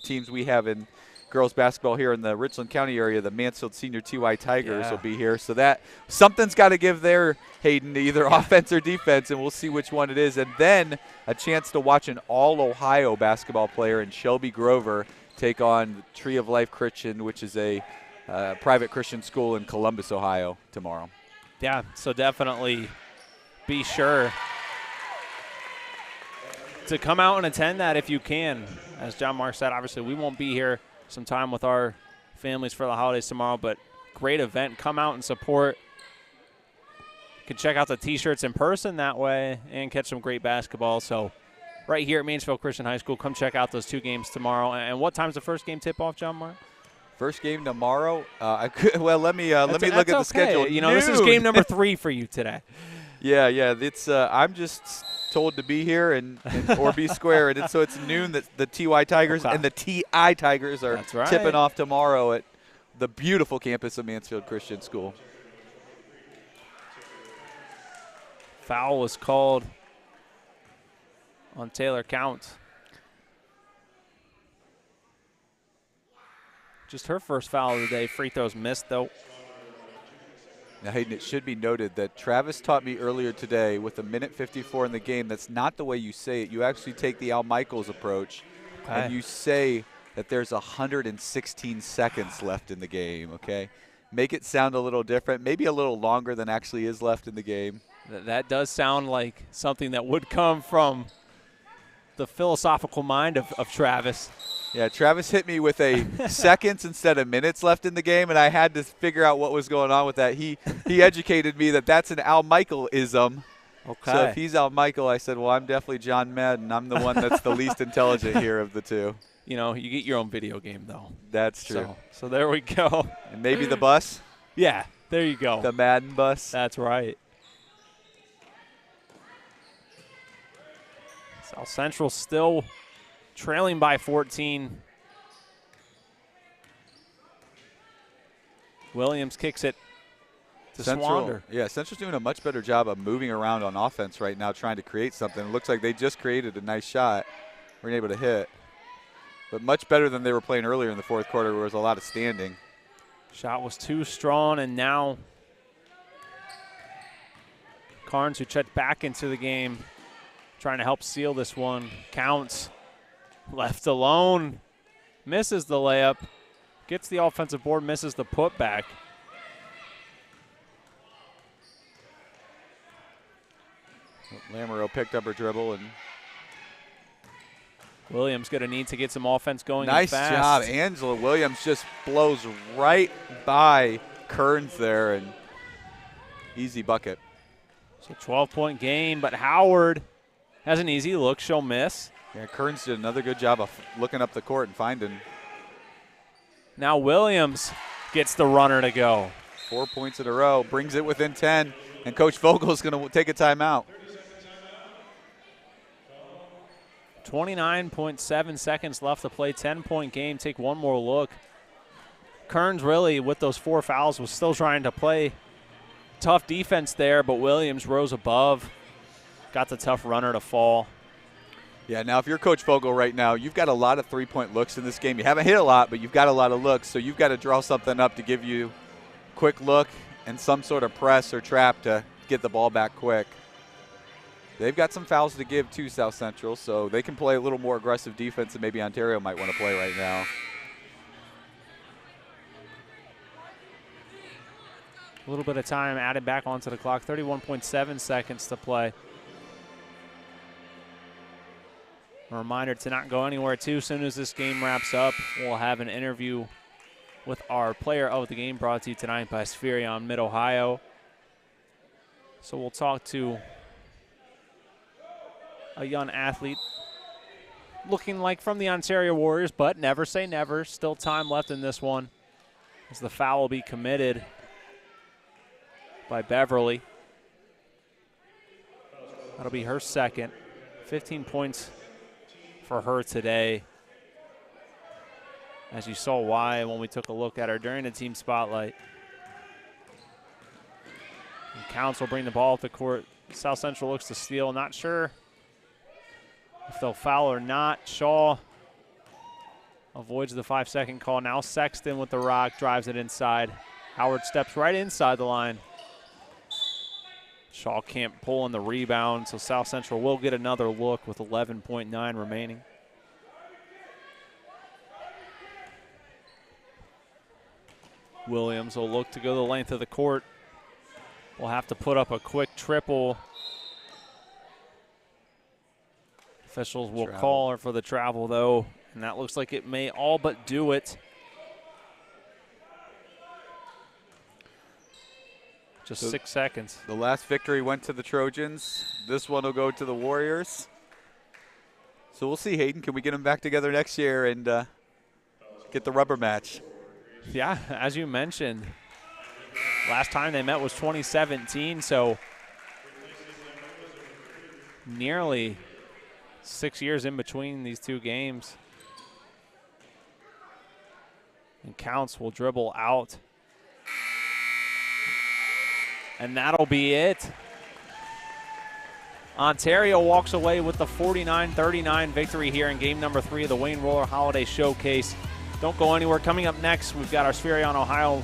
teams we have in girls basketball here in the Richland County area. The Mansfield Senior TY Tigers will be here. So that something's got to give there, Hayden, either offense or defense, and we'll see which one it is. And then a chance to watch an all-Ohio basketball player in Shelby Grover take on Tree of Life Christian, which is a private Christian school in Columbus, Ohio, tomorrow. Yeah, so definitely be sure to come out and attend that if you can. As John Mark said, obviously we won't be here some time with our families for the holidays tomorrow, but great event. Come out and support. You can check out the T-shirts in person that way and catch some great basketball. So right here at Mansfield Christian High School. Come check out those 2 games tomorrow. And what time's the first game tip-off, John Mark? First game tomorrow. Let me look at the schedule. You know, this is game number 3 for you today. Yeah. It's I'm just told to be here or be square, and so it's noon that the TY Tigers and the TI Tigers are tipping off tomorrow at the beautiful campus of Mansfield Christian School. Foul was called on Taylor Counts. Just her first foul of the day. Free throws missed, though. Now, Hayden, it should be noted that Travis taught me earlier today with 1:54 in the game, that's not the way you say it. You actually take the Al Michaels approach, and you say that there's 116 seconds left in the game, okay? Make it sound a little different, maybe a little longer than actually is left in the game. That does sound like something that would come from the philosophical mind of Travis. Yeah, Travis hit me with a seconds instead of minutes left in the game, and I had to figure out what was going on with that. He educated me that that's an Al Michael-ism. Okay. So if he's Al Michael, I said, well, I'm definitely John Madden. I'm the one that's the least intelligent here of the two. You know, you get your own video game, though. That's true. So there we go. And maybe the bus? Yeah, there you go. The Madden bus? That's right. South Central still trailing by 14. Williams kicks it to Swander. Yeah, Central's doing a much better job of moving around on offense right now, trying to create something. It looks like they just created a nice shot. Weren't able to hit. But much better than they were playing earlier in the fourth quarter, where there was a lot of standing. Shot was too strong, and now Carnes, who checked back into the game, trying to help seal this one. Counts. Left alone. Misses the layup. Gets the offensive board, misses the putback. Lamoureux picked up her dribble, and Williams going to need to get some offense going. Nice fast. job. Angela Williams just blows right by Kearns there, and easy bucket. So 12-point game, but Howard has an easy look. She'll miss. Yeah, Kearns did another good job of looking up the court and finding. Now Williams gets the runner to go. 4 points in a row, brings it within 10, and Coach Vogel's going to take a timeout. 29.7 seconds left to play. 10-point game. Take one more look. Kearns really, with those 4 fouls, was still trying to play tough defense there, but Williams rose above. Got the tough runner to fall. Yeah, now if you're Coach Vogel right now, you've got a lot of three-point looks in this game. You haven't hit a lot, but you've got a lot of looks, so you've got to draw something up to give you quick look and some sort of press or trap to get the ball back quick. They've got some fouls to give to South Central, so they can play a little more aggressive defense than maybe Ontario might want to play right now. A little bit of time added back onto the clock. 31.7 seconds to play. A reminder to not go anywhere too soon as this game wraps up. We'll have an interview with our player of the game brought to you tonight by Spherion Mid-Ohio. So we'll talk to a young athlete looking like from the Ontario Warriors, but never say never. Still time left in this one as the foul will be committed by Beverly. That'll be her second. 15 points for her today. As you saw why when we took a look at her during the team spotlight. And Counts will bring the ball up the court. South Central looks to steal. Not sure if they'll foul or not. Shaw avoids the 5-second call. Now Sexton with the rock, drives it inside. Howard steps right inside the line. Shaw can't pull in the rebound, so South Central will get another look with 11.9 remaining. Williams will look to go the length of the court. Will have to put up a quick triple. Officials will call her for the travel, though, and that looks like it may all but do it. Just so 6 seconds. The last victory went to the Trojans. This one will go to the Warriors. So we'll see, Hayden. Can we get them back together next year and get the rubber match? Yeah, as you mentioned, last time they met was 2017, so nearly 6 years in between these two games. And Counts will dribble out. And that'll be it. Ontario walks away with the 49-39 victory here in game number 3 of the Wayne Roller Holiday Showcase. Don't go anywhere. Coming up next, we've got our Spherion Ohio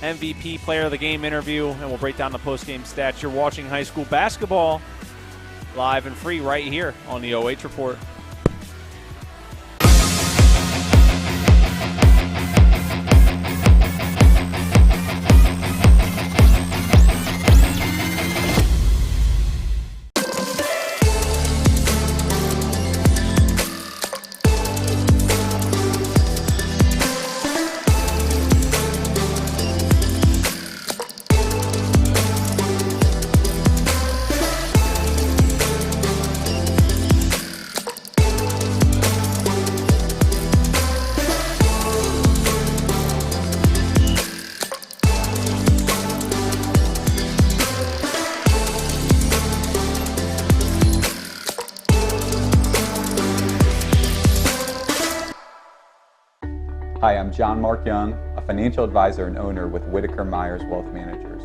MVP Player of the Game interview, and we'll break down the post-game stats. You're watching high school basketball live and free right here on the OH Report. Hi, I'm John Mark Young, a financial advisor and owner with Whitaker Myers Wealth Managers.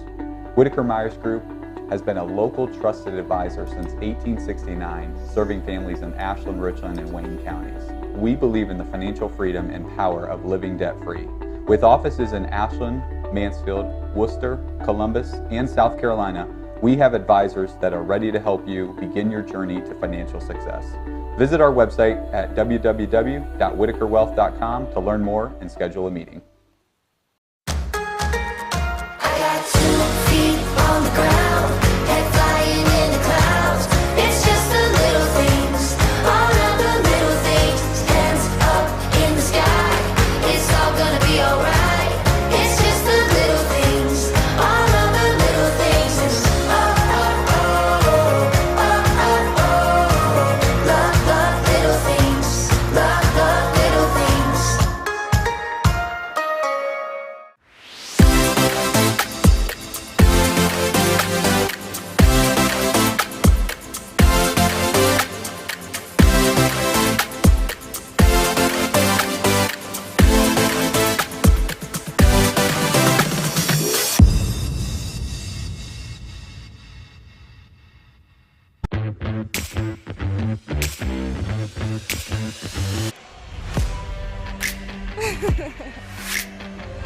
Whitaker Myers Group has been a local trusted advisor since 1869, serving families in Ashland, Richland, and Wayne counties. We believe in the financial freedom and power of living debt-free. With offices in Ashland, Mansfield, Worcester, Columbus, and South Carolina, we have advisors that are ready to help you begin your journey to financial success. Visit our website at www.whitakerwealth.com to learn more and schedule a meeting. I got 2 feet on the ground, head flying in the clouds. It's just the little things, all of the little things. Hands up in the sky, it's all gonna be alright. It's just the little things, all of the little things. It's love the little things, love the little things.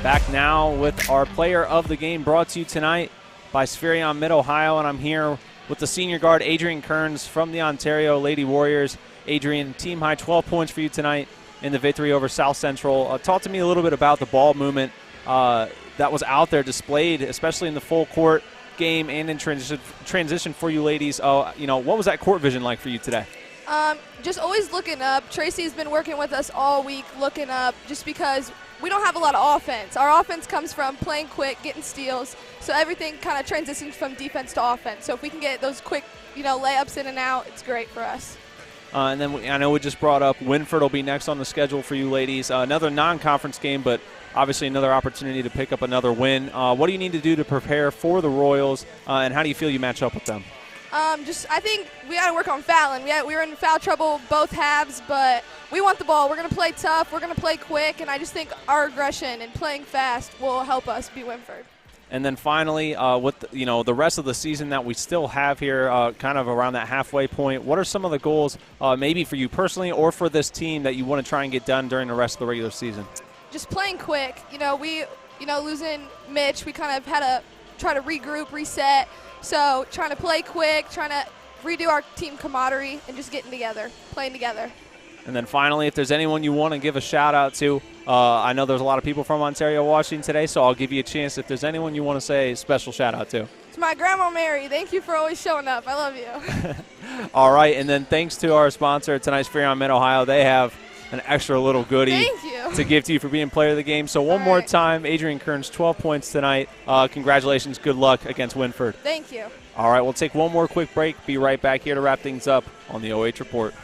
Back now with our player of the game, brought to you tonight by Spherion Mid-Ohio, and I'm here with the senior guard, Adrian Kearns from the Ontario Lady Warriors. Adrian, team high 12 points for you tonight in the victory over South Central. Talk to me a little bit about the ball movement that was out there displayed, especially in the full court game and in transition for you ladies. What was that court vision like for you today? Just always looking up. Tracy's been working with us all week looking up just because we don't have a lot of offense. Our offense comes from playing quick, getting steals, so everything kind of transitions from defense to offense. So if we can get those quick, layups in and out, it's great for us. And then I know we just brought up Winford will be next on the schedule for you ladies. Another non-conference game, but obviously another opportunity to pick up another win. What do you need to do to prepare for the Royals, and how do you feel you match up with them? I think we got to work on fouling. We were in foul trouble both halves, but we want the ball. We're going to play tough. We're going to play quick, and I just think our aggression and playing fast will help us beat Winford. And then finally, with the rest of the season that we still have here, kind of around that halfway point, what are some of the goals, maybe for you personally or for this team, that you want to try and get done during the rest of the regular season? Just playing quick. Losing Mitch, we kind of had to try to regroup, reset. So trying to play quick, trying to redo our team camaraderie, and just getting together, playing together. And then finally, if there's anyone you want to give a shout-out to, I know there's a lot of people from Ontario watching today, so I'll give you a chance. If there's anyone you want to say a special shout-out to. It's my Grandma Mary. Thank you for always showing up. I love you. All right, and then thanks to our sponsor, tonight's Spherion Mid-Ohio. They have an extra little goodie to give to you for being player of the game. So one more time, Adrian Kearns, 12 points tonight. Congratulations. Good luck against Winford. Thank you. All right, we'll take one more quick break. Be right back here to wrap things up on the OH Report.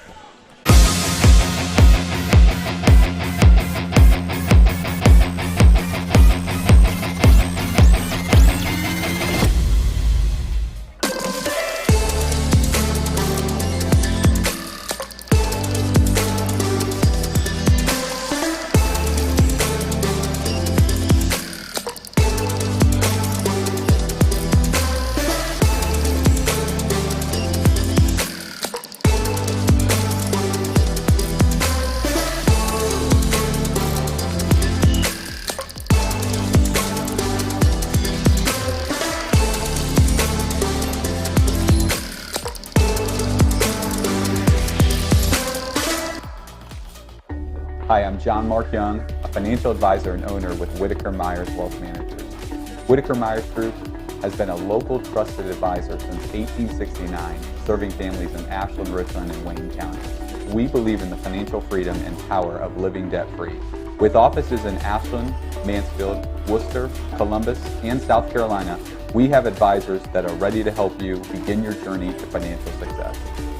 Hi, I'm John Mark Young, a financial advisor and owner with Whitaker Myers Wealth Managers. Whitaker Myers Group has been a local trusted advisor since 1869, serving families in Ashland, Richland, and Wayne County. We believe in the financial freedom and power of living debt-free. With offices in Ashland, Mansfield, Worcester, Columbus, and South Carolina, we have advisors that are ready to help you begin your journey to financial success.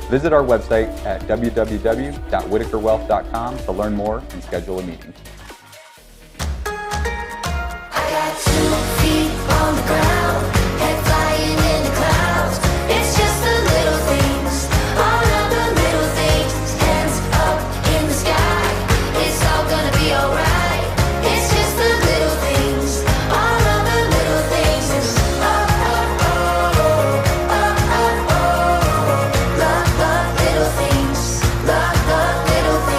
Visit our website at www.whitakerwealth.com to learn more and schedule a meeting. I got 2 feet on the ground, head flying in the clouds. It's just the little things, all of the little things. Hands up in the sky, it's all gonna be alright. It's just the little things, all of the little things. It's love, little things, love, little things.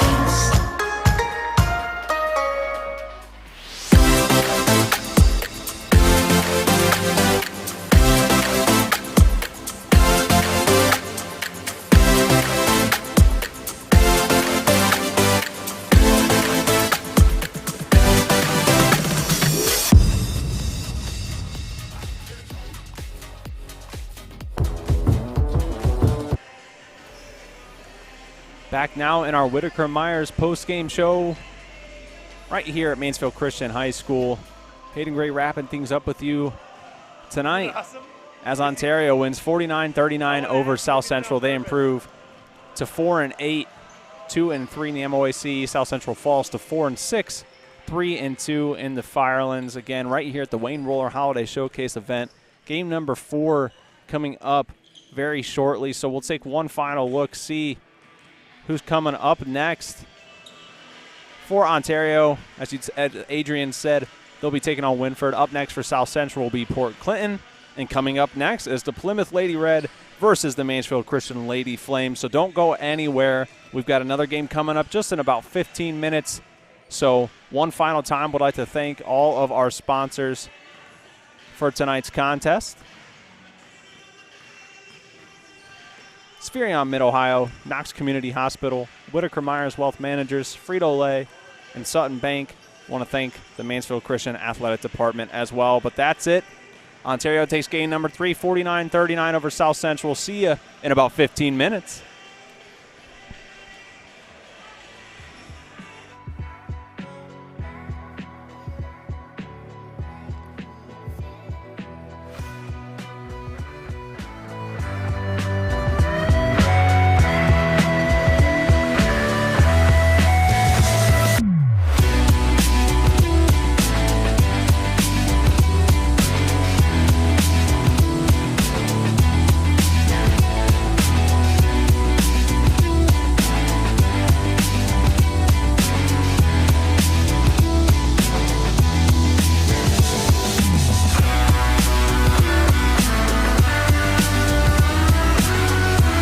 Back now in our Whitaker Myers post-game show right here at Mansfield Christian High School. Hayden Gray wrapping things up with you tonight as Ontario wins 49-39 over South Central. They improve to 4-8, 2-3 in the MOAC. South Central falls to 4-6, 3-2 in the Firelands. Again, right here at the Wayne Roller Holiday Showcase event. Game number 4 coming up very shortly. So we'll take one final look, see who's coming up next for Ontario. As Adrian said, they'll be taking on Winford. Up next for South Central will be Port Clinton. And coming up next is the Plymouth Lady Red versus the Mansfield Christian Lady Flames. So don't go anywhere. We've got another game coming up just in about 15 minutes. So one final time, would like to thank all of our sponsors for tonight's contest. Spherion Mid-Ohio, Knox Community Hospital, Whitaker Myers Wealth Managers, Frito Lay, and Sutton Bank. Want to thank the Mansfield Christian Athletic Department as well. But that's it. Ontario takes game number 3, 49-39 over South Central. See you in about 15 minutes.